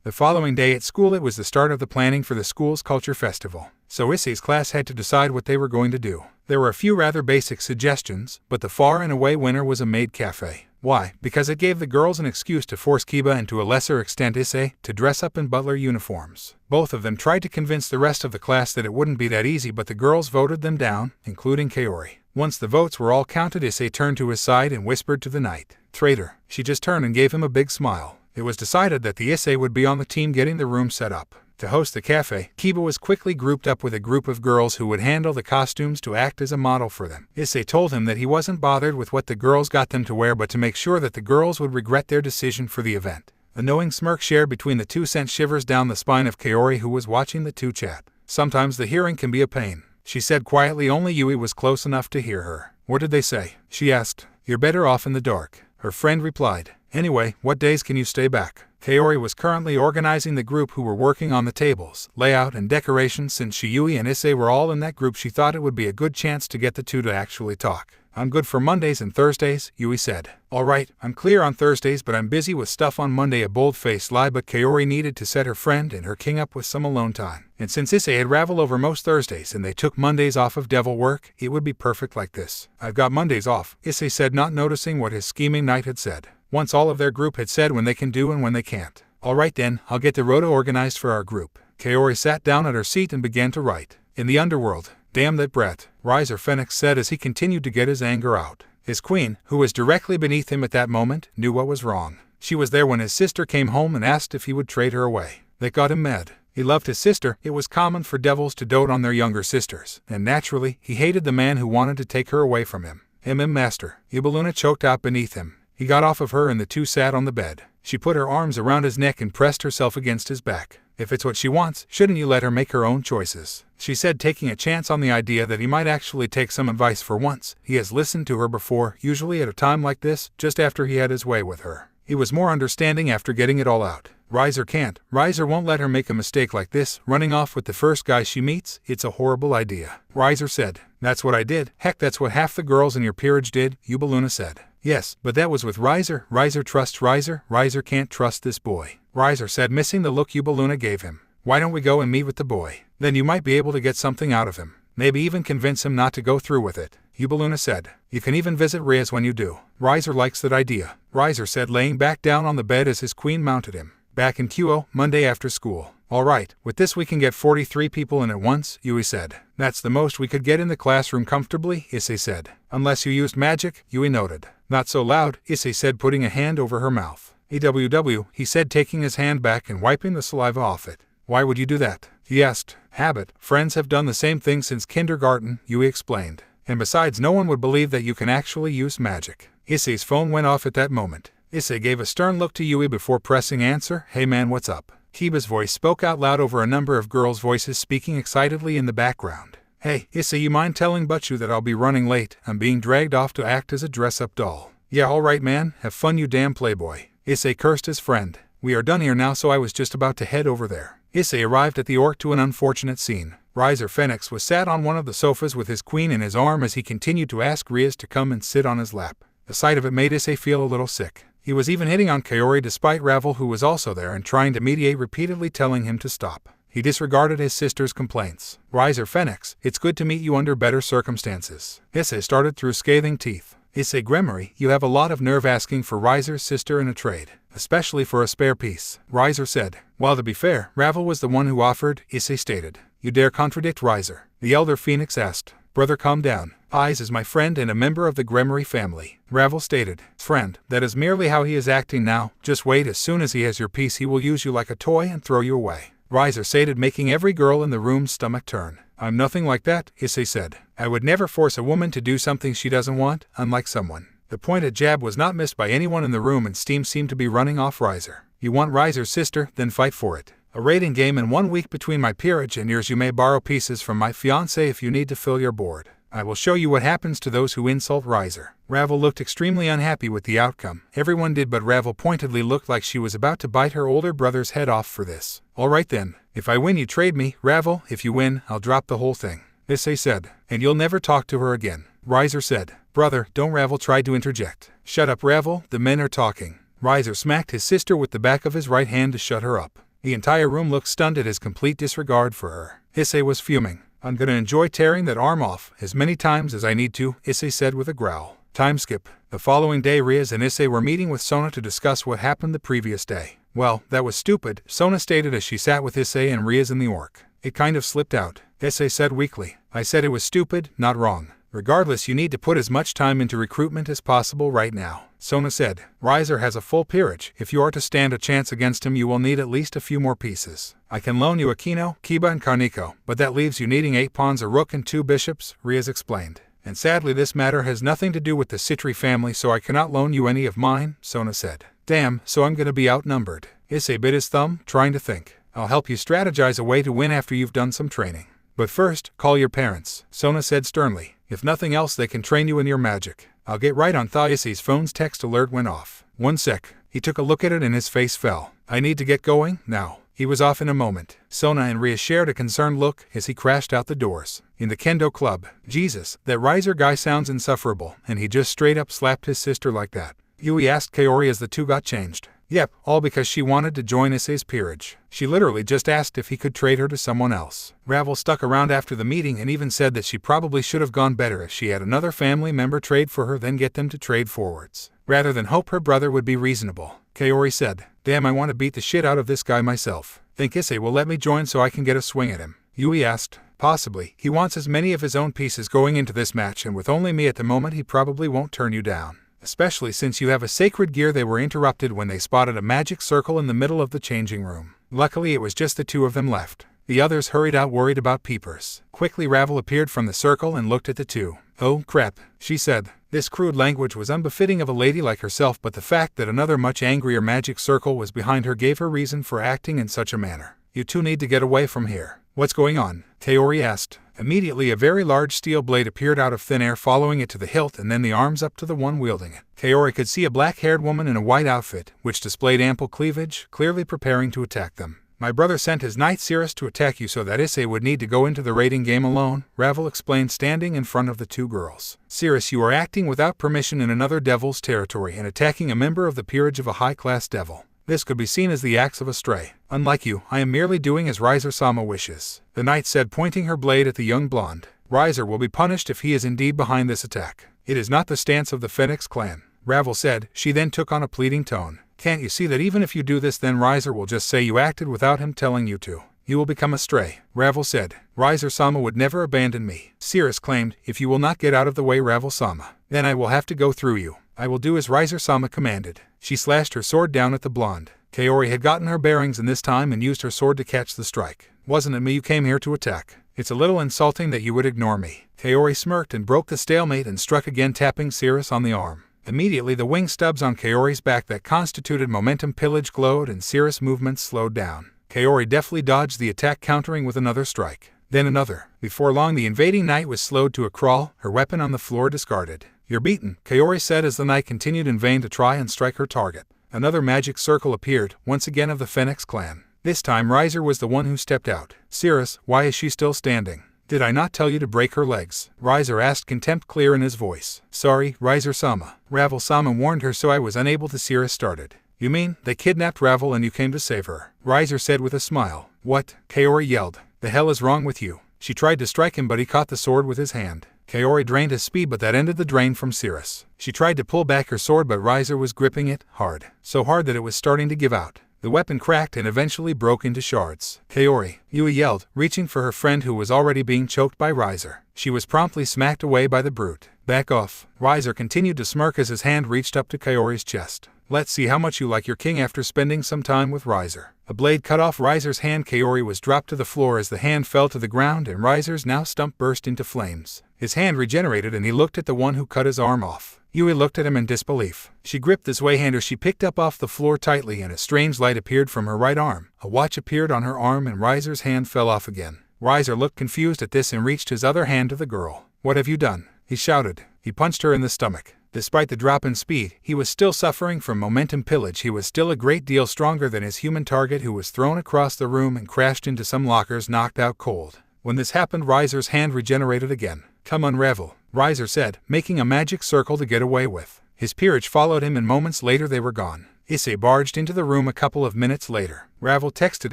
Speaker 1: The following day at school, it was the start of the planning for the school's culture festival, so Issei's class had to decide what they were going to do. There were a few rather basic suggestions, but the far and away winner was a maid cafe. Why? Because it gave the girls an excuse to force Kiba, and to a lesser extent Issei, to dress up in butler uniforms. Both of them tried to convince the rest of the class that it wouldn't be that easy, but the girls voted them down, including Kaori. Once the votes were all counted, Issei turned to his side and whispered to the knight. Traitor. She just turned and gave him a big smile. It was decided that the Issei would be on the team getting the room set up. To host the cafe, Kiba was quickly grouped up with a group of girls who would handle the costumes to act as a model for them. Issei told him that he wasn't bothered with what the girls got them to wear, but to make sure that the girls would regret their decision for the event. A knowing smirk shared between the two sent shivers down the spine of Kaori, who was watching the two chat. Sometimes the hearing can be a pain, she said quietly. Only Yui was close enough to hear her. What did they say? She asked. You're better off in the dark, her friend replied. Anyway, what days can you stay back? Kaori was currently organizing the group who were working on the tables, layout, and decorations. Since Yui and Issei were all in that group, she thought it would be a good chance to get the two to actually talk. I'm good for Mondays and Thursdays, Yui said. Alright, I'm clear on Thursdays, but I'm busy with stuff on Monday, a bold-faced lie, but Kaori needed to set her friend and her king up with some alone time. And since Issei had Ravel over most Thursdays and they took Mondays off of devil work, it would be perfect like this. I've got Mondays off, Issei said, not noticing what his scheming knight had said. Once all of their group had said when they can do and when they can't. Alright then, I'll get the rota organized for our group. Kaori sat down at her seat and began to write. In the underworld. Damn that brat, Riser Phoenix said as he continued to get his anger out. His queen, who was directly beneath him at that moment, knew what was wrong. She was there when his sister came home and asked if he would trade her away. That got him mad. He loved his sister. It was common for devils to dote on their younger sisters, and naturally, he hated the man who wanted to take her away from him. Master. Ibaluna choked out beneath him. He got off of her and the two sat on the bed. She put her arms around his neck and pressed herself against his back. If it's what she wants, shouldn't you let her make her own choices? She said, taking a chance on the idea that he might actually take some advice for once. He has listened to her before, usually at a time like this, just after he had his way with her. He was more understanding after getting it all out. Riser can't. Riser won't let her make a mistake like this, running off with the first guy she meets. It's a horrible idea. Riser said. That's what I did. Heck, that's what half the girls in your peerage did, Ubaluna said. Yes, but that was with Riser. Riser trusts Riser. Riser can't trust this boy. Riser said, missing the look Ubaluna gave him. Why don't we go and meet with the boy? Then you might be able to get something out of him. Maybe even convince him not to go through with it. Ubaluna said. You can even visit Riaz when you do. Riser likes that idea. Riser said, laying back down on the bed as his queen mounted him. Back in Kyo, Monday after school. Alright, with this we can get 43 people in at once, Yui said. That's the most we could get in the classroom comfortably, Issei said. Unless you used magic, Yui noted. Not so loud, Issei said, putting a hand over her mouth. EWW, he said, taking his hand back and wiping the saliva off it. Why would you do that? He asked. Habit. Friends have done the same thing since kindergarten, Yui explained. And besides, no one would believe that you can actually use magic. Issei's phone went off at that moment. Issei gave a stern look to Yui before pressing answer. Hey man, what's up? Kiba's voice spoke out loud over a number of girls' voices speaking excitedly in the background. Hey, Issei, you mind telling Butchu that I'll be running late? I'm being dragged off to act as a dress-up doll. Yeah, alright man, have fun you damn playboy. Issei cursed his friend. We are done here now, so I was just about to head over there. Issei arrived at the orc to an unfortunate scene. Riser Phoenix was sat on one of the sofas with his queen in his arm as he continued to ask Riaz to come and sit on his lap. The sight of it made Issei feel a little sick. He was even hitting on Kaori despite Ravel, who was also there and trying to mediate, repeatedly telling him to stop. He disregarded his sister's complaints. Riser Phoenix, it's good to meet you under better circumstances. Issei started through scathing teeth. Issei Gremory, you have a lot of nerve asking for Riser's sister in a trade, especially for a spare piece, Riser said. While to be fair, Ravel was the one who offered, Issei stated. You dare contradict Riser? The elder Phoenix asked. Brother, calm down. Eyes is my friend and a member of the Gremory family, Ravel stated. Friend, that is merely how he is acting now. Just wait, as soon as he has your piece he will use you like a toy and throw you away, Riser stated, making every girl in the room's stomach turn. I'm nothing like that, Issei said. I would never force a woman to do something she doesn't want, unlike someone. The pointed jab was not missed by anyone in the room and steam seemed to be running off Riser. You want Riser's sister, then fight for it. A rating game in 1 week between my peerage and yours. You may borrow pieces from my fiancé if you need to fill your board. I will show you what happens to those who insult Riser. Ravel looked extremely unhappy with the outcome. Everyone did, but Ravel pointedly looked like she was about to bite her older brother's head off for this. All right then. If I win you trade me, Ravel. If you win, I'll drop the whole thing. Issei said. And you'll never talk to her again. Riser said. Brother, don't. Ravel tried to interject. Shut up, Ravel. The men are talking. Riser smacked his sister with the back of his right hand to shut her up. The entire room looked stunned at his complete disregard for her. Issei was fuming. I'm gonna enjoy tearing that arm off as many times as I need to, Issei said with a growl. Time skip. The following day, Riaz and Issei were meeting with Sona to discuss what happened the previous day. Well, that was stupid, Sona stated as she sat with Issei and Riaz in the orc. It kind of slipped out, Issei said weakly. I said it was stupid, not wrong. Regardless, you need to put as much time into recruitment as possible right now, Sona said. Riser has a full peerage. If you are to stand a chance against him, you will need at least a few more pieces. I can loan you Aquino, Kiba and Karniko, but that leaves you needing 8 pawns, a rook and 2 bishops, Riaz explained. And sadly this matter has nothing to do with the Citri family, so I cannot loan you any of mine, Sona said. Damn, so I'm gonna be outnumbered. Issei bit his thumb, trying to think. I'll help you strategize a way to win after you've done some training. But first, call your parents, Sona said sternly. If nothing else, they can train you in your magic. I'll get right on. Issei's phone's text alert went off. 1 sec. He took a look at it and his face fell. I need to get going, now. He was off in a moment. Sona and Ria shared a concerned look as he crashed out the doors. In the kendo club. Jesus, that Riser guy sounds insufferable, and he just straight up slapped his sister like that. Yui asked Kaori as the two got changed. Yep, all because she wanted to join Issei's peerage. She literally just asked if he could trade her to someone else. Ravel stuck around after the meeting and even said that she probably should have gone better if she had another family member trade for her, then get them to trade forwards, rather than hope her brother would be reasonable. Kaori said, Damn, I want to beat the shit out of this guy myself. Think Issei will let me join so I can get a swing at him? Yui asked. Possibly. He wants as many of his own pieces going into this match, and with only me at the moment he probably won't turn you down. Especially since you have a sacred gear. They were interrupted when they spotted a magic circle in the middle of the changing room. Luckily it was just the 2 of them left. The others hurried out worried about peepers. Quickly Ravel appeared from the circle and looked at the 2. Oh, crap, she said. This crude language was unbefitting of a lady like herself, but the fact that another much angrier magic circle was behind her gave her reason for acting in such a manner. You 2 need to get away from here. What's going on? Kaori asked. Immediately a very large steel blade appeared out of thin air, following it to the hilt and then the arms up to the one wielding it. Kaori could see a black-haired woman in a white outfit, which displayed ample cleavage, clearly preparing to attack them. My brother sent his knight Cirrus to attack you so that Issei would need to go into the raiding game alone, Ravel explained, standing in front of the 2 girls. Cirrus, you are acting without permission in another devil's territory and attacking a member of the peerage of a high-class devil. This could be seen as the acts of a stray. Unlike you, I am merely doing as Riser-sama wishes, the knight said, pointing her blade at the young blonde. Riser will be punished if he is indeed behind this attack. It is not the stance of the Phoenix clan, Ravel said. She then took on a pleading tone. Can't you see that even if you do this, then Riser will just say you acted without him telling you to? You will become a stray, Ravel said. Riser-sama would never abandon me, Cirrus claimed. If you will not get out of the way, Ravel-sama, then I will have to go through you. I will do as Riser-sama commanded. She slashed her sword down at the blonde. Kaori had gotten her bearings in this time and used her sword to catch the strike. Wasn't it me you came here to attack? It's a little insulting that you would ignore me. Kaori smirked and broke the stalemate and struck again, tapping Cirrus on the arm. Immediately the wing stubs on Kaori's back that constituted momentum pillage glowed and Cirrus' movements slowed down. Kaori deftly dodged the attack, countering with another strike. Then another. Before long the invading knight was slowed to a crawl, her weapon on the floor discarded. You're beaten, Kaori said as the knight continued in vain to try and strike her target. Another magic circle appeared, once again of the Phoenix clan. This time Riser was the one who stepped out. Cirrus, why is she still standing? Did I not tell you to break her legs? Riser asked, contempt clear in his voice. Sorry, Riser-sama. Ravel-sama warned her, so I was unable to. Cirrus started. You mean, they kidnapped Ravel and you came to save her? Riser said with a smile. What? Kaori yelled. The hell is wrong with you? She tried to strike him, but he caught the sword with his hand. Kaori drained his speed, but that ended the drain from Cirrus. She tried to pull back her sword, but Riser was gripping it hard. So hard that it was starting to give out. The weapon cracked and eventually broke into shards. Kaori, Yui yelled, reaching for her friend who was already being choked by Riser. She was promptly smacked away by the brute. Back off. Riser continued to smirk as his hand reached up to Kaori's chest. Let's see how much you like your king after spending some time with Riser. A blade cut off Riser's hand. Kaori was dropped to the floor as the hand fell to the ground and Riser's now stump burst into flames. His hand regenerated and he looked at the one who cut his arm off. Yui looked at him in disbelief. She gripped the sway-hander she picked up off the floor tightly and a strange light appeared from her right arm. A watch appeared on her arm and Riser's hand fell off again. Riser looked confused at this and reached his other hand to the girl. "What have you done?" he shouted. He punched her in the stomach. Despite the drop in speed, he was still suffering from momentum pillage. He was still a great deal stronger than his human target who was thrown across the room and crashed into some lockers knocked out cold. When this happened, Riser's hand regenerated again. "Come unravel," Riser said, making a magic circle to get away with. His peerage followed him and moments later they were gone. Issei barged into the room a couple of minutes later. Ravel texted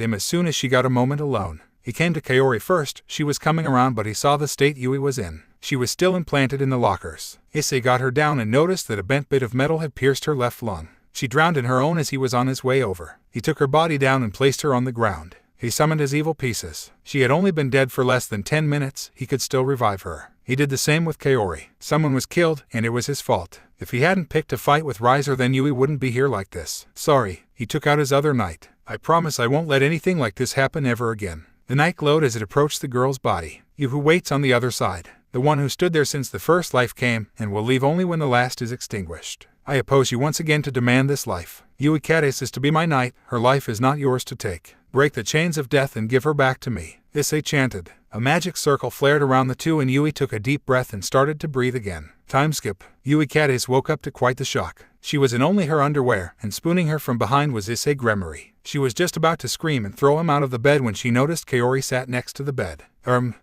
Speaker 1: him as soon as she got a moment alone. He came to Kaori first. She was coming around but he saw the state Yui was in. She was still implanted in the lockers. Issei got her down and noticed that a bent bit of metal had pierced her left lung. She drowned in her own as he was on his way over. He took her body down and placed her on the ground. He summoned his evil pieces. She had only been dead for less than 10 minutes. He could still revive her. He did the same with Kaori. Someone was killed, and it was his fault. If he hadn't picked a fight with Riser, then Yui wouldn't be here like this. Sorry. He took out his other knight. I promise I won't let anything like this happen ever again. The knight glowed as it approached the girl's body. You who waits on the other side. The one who stood there since the first life came, and will leave only when the last is extinguished. I oppose you once again to demand this life. Yui Kades is to be my knight. Her life is not yours to take. Break the chains of death and give her back to me. Issei chanted. A magic circle flared around the two and Yui took a deep breath and started to breathe again. Time skip. Yui Kades woke up to quite the shock. She was in only her underwear, and spooning her from behind was Issei Gremory. She was just about to scream and throw him out of the bed when she noticed Kaori sat next to the bed.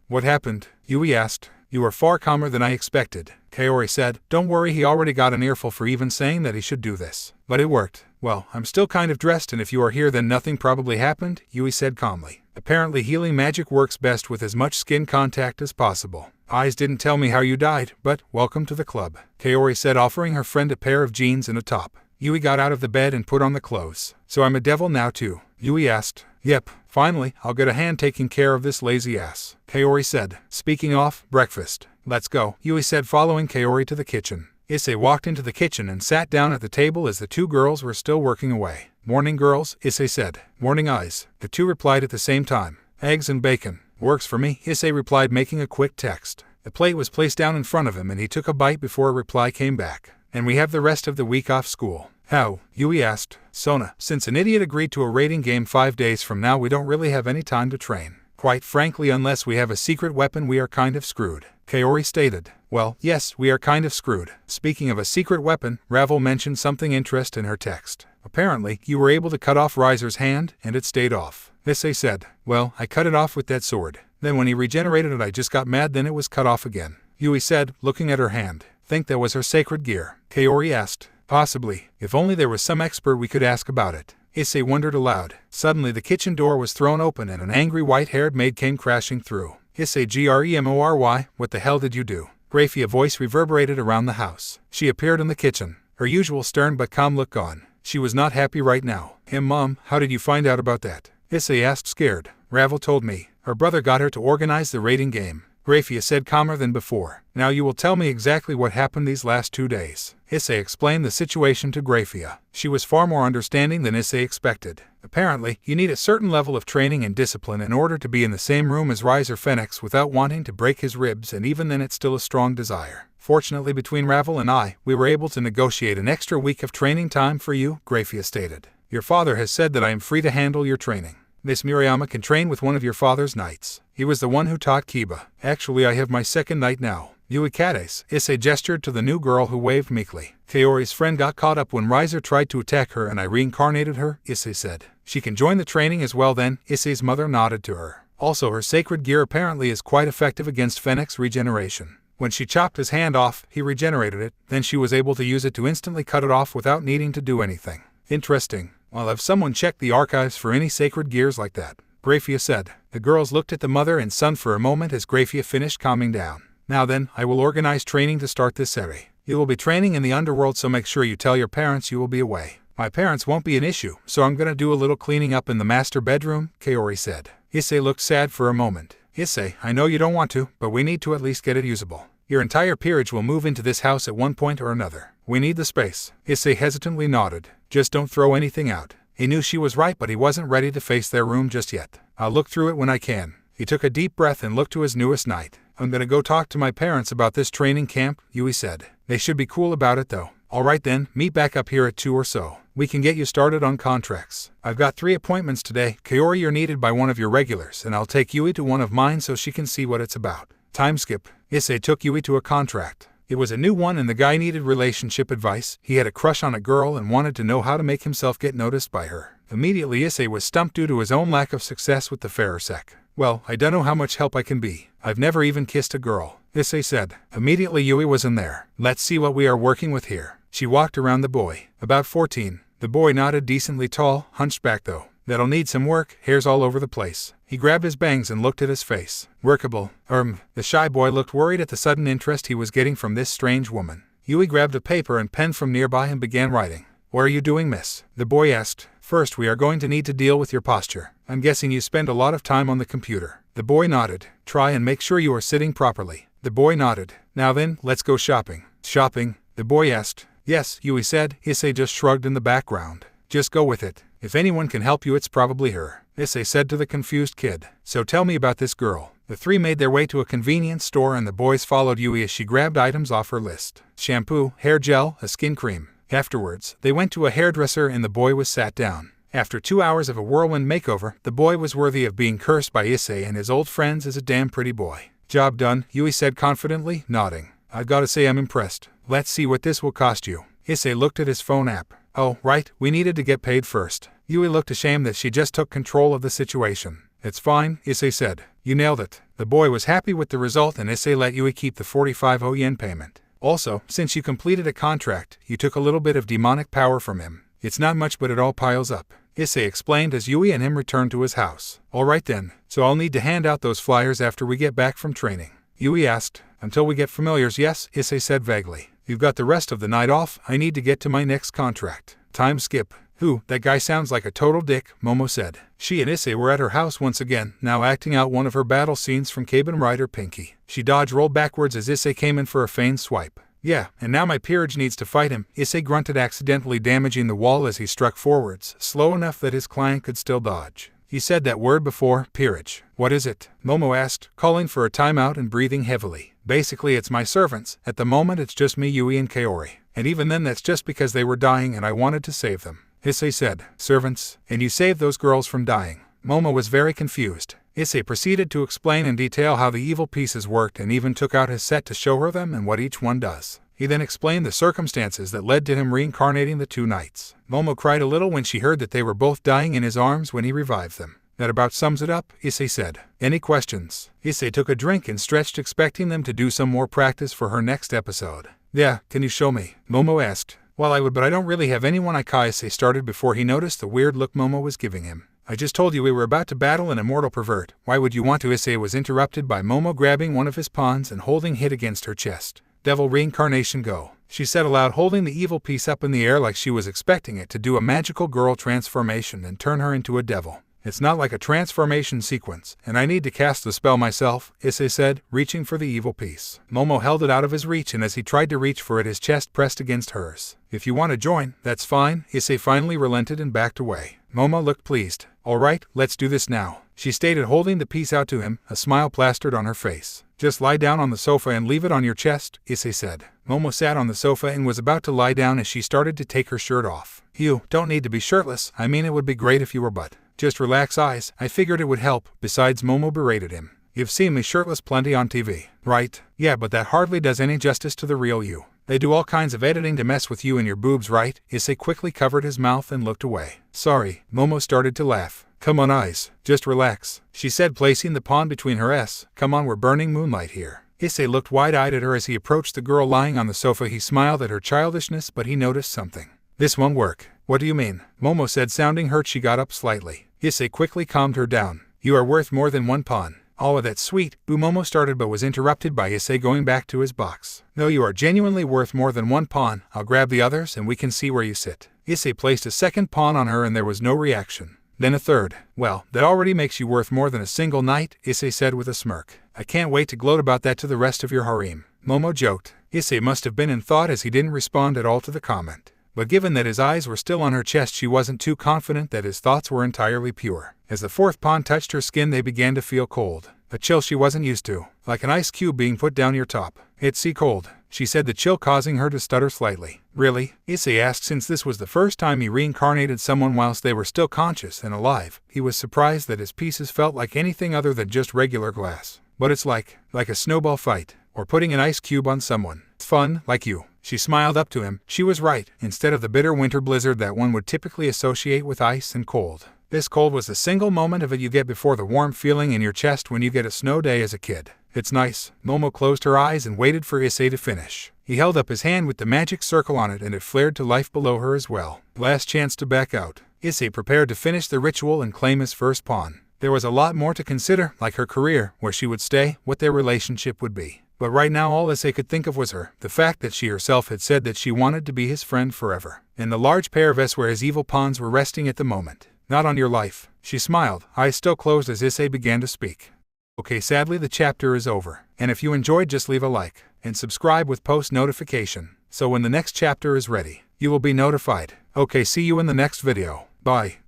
Speaker 1: What happened? Yui asked. You are far calmer than I expected. Kaori said. Don't worry, he already got an earful for even saying that he should do this. But it worked. Well, I'm still kind of dressed and if you are here then nothing probably happened, Yui said calmly. Apparently healing magic works best with as much skin contact as possible. Eyes didn't tell me how you died, but welcome to the club, Kaori said, offering her friend a pair of jeans and a top. Yui got out of the bed and put on the clothes. So I'm a devil now too? Yui asked. Yep, finally, I'll get a hand taking care of this lazy ass, Kaori said. Speaking of, breakfast. Let's go, Yui said, following Kaori to the kitchen. Issei walked into the kitchen and sat down at the table as the two girls were still working away. Morning, girls, Issei said. Morning, eyes. The two replied at the same time. Eggs and bacon. Works for me, Issei replied, making a quick text. The plate was placed down in front of him and he took a bite before a reply came back. And we have the rest of the week off school. How? Yui asked. Sona, since an idiot agreed to a raiding game 5 days from now, we don't really have any time to train. Quite frankly, unless we have a secret weapon, we are kind of screwed, Kaori stated. Well, yes, we are kind of screwed. Speaking of a secret weapon, Ravel mentioned something interesting in her text. Apparently, you were able to cut off Riser's hand, and it stayed off. Issei said. Well, I cut it off with that sword. Then when he regenerated it I just got mad, then it was cut off again. Yui said, looking at her hand. Think that was her sacred gear? Kaori asked. Possibly. If only there was some expert we could ask about it. Issei wondered aloud. Suddenly the kitchen door was thrown open and an angry white-haired maid came crashing through. Issei Gremory, what the hell did you do? Grafia voice reverberated around the house. She appeared in the kitchen. Her usual stern but calm look gone. She was not happy right now. Mom, how did you find out about that? Issei asked, scared. Ravel told me. Her brother got her to organize the raiding game. Grafia said, calmer than before. Now you will tell me exactly what happened these last 2 days. Issei explained the situation to Grafia. She was far more understanding than Issei expected. Apparently, you need a certain level of training and discipline in order to be in the same room as Riser Phoenix without wanting to break his ribs, and even then it's still a strong desire. Fortunately, between Ravel and I, we were able to negotiate an extra week of training time for you, Grafia stated. Your father has said that I am free to handle your training. Miss Murayama can train with one of your father's knights. He was the one who taught Kiba. Actually, I have my second knight now. Yui Kades, Issei gestured to the new girl who waved meekly. Kaori's friend got caught up when Riser tried to attack her and I reincarnated her, Issei said. She can join the training as well then, Issei's mother nodded to her. Also, her sacred gear apparently is quite effective against Phoenix regeneration. When she chopped his hand off, he regenerated it, then she was able to use it to instantly cut it off without needing to do anything. Interesting. I'll have someone check the archives for any sacred gears like that, Grafia said. The girls looked at the mother and son for a moment as Grafia finished calming down. Now then, I will organize training to start this area. You will be training in the underworld, so make sure you tell your parents you will be away. My parents won't be an issue, so I'm gonna do a little cleaning up in the master bedroom, Kaori said. Issei looked sad for a moment. Issei, I know you don't want to, but we need to at least get it usable. Your entire peerage will move into this house at one point or another. We need the space. Issei hesitantly nodded. Just don't throw anything out. He knew she was right, but he wasn't ready to face their room just yet. I'll look through it when I can. He took a deep breath and looked to his newest knight. I'm gonna go talk to my parents about this training camp, Yui said. They should be cool about it though. Alright then, meet back up here at 2 or so. We can get you started on contracts. I've got 3 appointments today. Kaori, you're needed by one of your regulars, and I'll take Yui to one of mine so she can see what it's about. Time skip. Issei took Yui to a contract. It was a new one and the guy needed relationship advice. He had a crush on a girl and wanted to know how to make himself get noticed by her. Immediately Issei was stumped due to his own lack of success with the Pharisec. Well, I don't know how much help I can be. I've never even kissed a girl, Issei said. Immediately Yui was in there. Let's see what we are working with here. She walked around the boy. About 14. The boy nodded, decently tall, hunchback though. That'll need some work, hairs all over the place. He grabbed his bangs and looked at his face. Workable. The shy boy looked worried at the sudden interest he was getting from this strange woman. Yui grabbed a paper and pen from nearby and began writing. What are you doing, miss? The boy asked. First, we are going to need to deal with your posture. I'm guessing you spend a lot of time on the computer. The boy nodded. Try and make sure you are sitting properly. The boy nodded. Now then, let's go shopping. Shopping? The boy asked. Yes, Yui said. Issei just shrugged in the background. Just go with it. If anyone can help you, it's probably her, Issei said to the confused kid. So tell me about this girl. The 3 made their way to a convenience store and the boys followed Yui as she grabbed items off her list. Shampoo, hair gel, a skin cream. Afterwards, they went to a hairdresser and the boy was sat down. After 2 hours of a whirlwind makeover, the boy was worthy of being cursed by Issei and his old friends as a damn pretty boy. Job done, Yui said confidently, nodding. I've got to say I'm impressed. Let's see what this will cost you. Issei looked at his phone app. Oh, right, we needed to get paid first. Yui looked ashamed that she just took control of the situation. It's fine, Issei said. You nailed it. The boy was happy with the result and Issei let Yui keep the 45 yen payment. Also, since you completed a contract, you took a little bit of demonic power from him. It's not much, but it all piles up, Issei explained as Yui and him returned to his house. Alright then, so I'll need to hand out those flyers after we get back from training. Yui asked. Until we get familiars, yes, Issei said vaguely. You've got the rest of the night off. I need to get to my next contract. Time skip. Who? That guy sounds like a total dick, Momo said. She and Issei were at her house once again, now acting out one of her battle scenes from Kamen Rider Pinky. She dodged, rolled backwards as Issei came in for a feigned swipe. Yeah, and now my peerage needs to fight him, Issei grunted, accidentally damaging the wall as he struck forwards, slow enough that his client could still dodge. He said that word before, peerage. What is it? Momo asked, calling for a timeout and breathing heavily. Basically it's my servants. At the moment it's just me, Yui and Kaori. And even then that's just because they were dying and I wanted to save them. Issei said. Servants? And you saved those girls from dying? Momo was very confused. Issei proceeded to explain in detail how the evil pieces worked and even took out his set to show her them and what each one does. He then explained the circumstances that led to him reincarnating the 2 knights. Momo cried a little when she heard that they were both dying in his arms when he revived them. That about sums it up, Issei said. Any questions? Issei took a drink and stretched, expecting them to do some more practice for her next episode. Yeah, can you show me? Momo asked. Well, I would, but I don't really have anyone. Issei started before he noticed the weird look Momo was giving him. I just told you we were about to battle an immortal pervert. Why would you want to? Issei was interrupted by Momo grabbing one of his pawns and holding it against her chest. Devil reincarnation go, she said aloud, holding the evil piece up in the air like she was expecting it to do a magical girl transformation and turn her into a devil. It's not like a transformation sequence, and I need to cast the spell myself, Issei said, reaching for the evil piece. Momo held it out of his reach, and as he tried to reach for it, his chest pressed against hers. If you want to join, that's fine. Issei finally relented and backed away. Momo looked pleased. Alright, let's do this now, she stated, holding the piece out to him, a smile plastered on her face. Just lie down on the sofa and leave it on your chest, Issei said. Momo sat on the sofa and was about to lie down as she started to take her shirt off. You don't need to be shirtless. I mean, it would be great if you were, but just relax, eyes. I figured it would help. Besides, Momo berated him. You've seen me shirtless plenty on TV, right? Yeah, but that hardly does any justice to the real you. They do all kinds of editing to mess with you and your boobs, right? Issei quickly covered his mouth and looked away. Sorry, Momo started to laugh. Come on, eyes. Just relax, she said, placing the pawn between her s. Come on, we're burning moonlight here. Issei looked wide-eyed at her as he approached the girl lying on the sofa. He smiled at her childishness, but he noticed something. This won't work. What do you mean? Momo said, sounding hurt. She got up slightly. Issei quickly calmed her down. You are worth more than 1 pawn. Oh, that's sweet, Momo started, but was interrupted by Issei going back to his box. No, you are genuinely worth more than 1 pawn. I'll grab the others and we can see where you sit. Issei placed a 2nd pawn on her and there was no reaction. Then a 3rd. Well, that already makes you worth more than a single knight, Issei said with a smirk. I can't wait to gloat about that to the rest of your harem. Momo joked. Issei must have been in thought as he didn't respond at all to the comment. but given that his eyes were still on her chest, she wasn't too confident that his thoughts were entirely pure. As the fourth pawn touched her skin, they began to feel cold, a chill she wasn't used to, like an ice cube being put down your top. "It's sea cold," she said, the chill causing her to stutter slightly. "Really?" Issei asked. Since this was the first time he reincarnated someone whilst they were still conscious and alive, he was surprised that his pieces felt like anything other than just regular glass. "But it's like a snowball fight, or putting an ice cube on someone. It's fun, like you." She smiled up to him. She was right. Instead of the bitter winter blizzard that one would typically associate with ice and cold, this cold was the single moment of it you get before the warm feeling in your chest when you get a snow day as a kid. "It's nice." Momo closed her eyes and waited for Issei to finish. He held up his hand with the magic circle on it, and it flared to life below her as well. Last chance to back out. Issei prepared to finish the ritual and claim his first pawn. There was a lot more to consider, like her career, where she would stay, what their relationship would be. But right now all Issei could think of was her, the fact that she herself had said that she wanted to be his friend forever, and the large pair of S where his evil pawns were resting at the moment. "Not on your life." She smiled, eyes still closed as Issei began to speak. Okay, sadly the chapter is over, and if you enjoyed, just leave a like, and subscribe with post notification, so when the next chapter is ready, you will be notified. Okay, see you in the next video. Bye.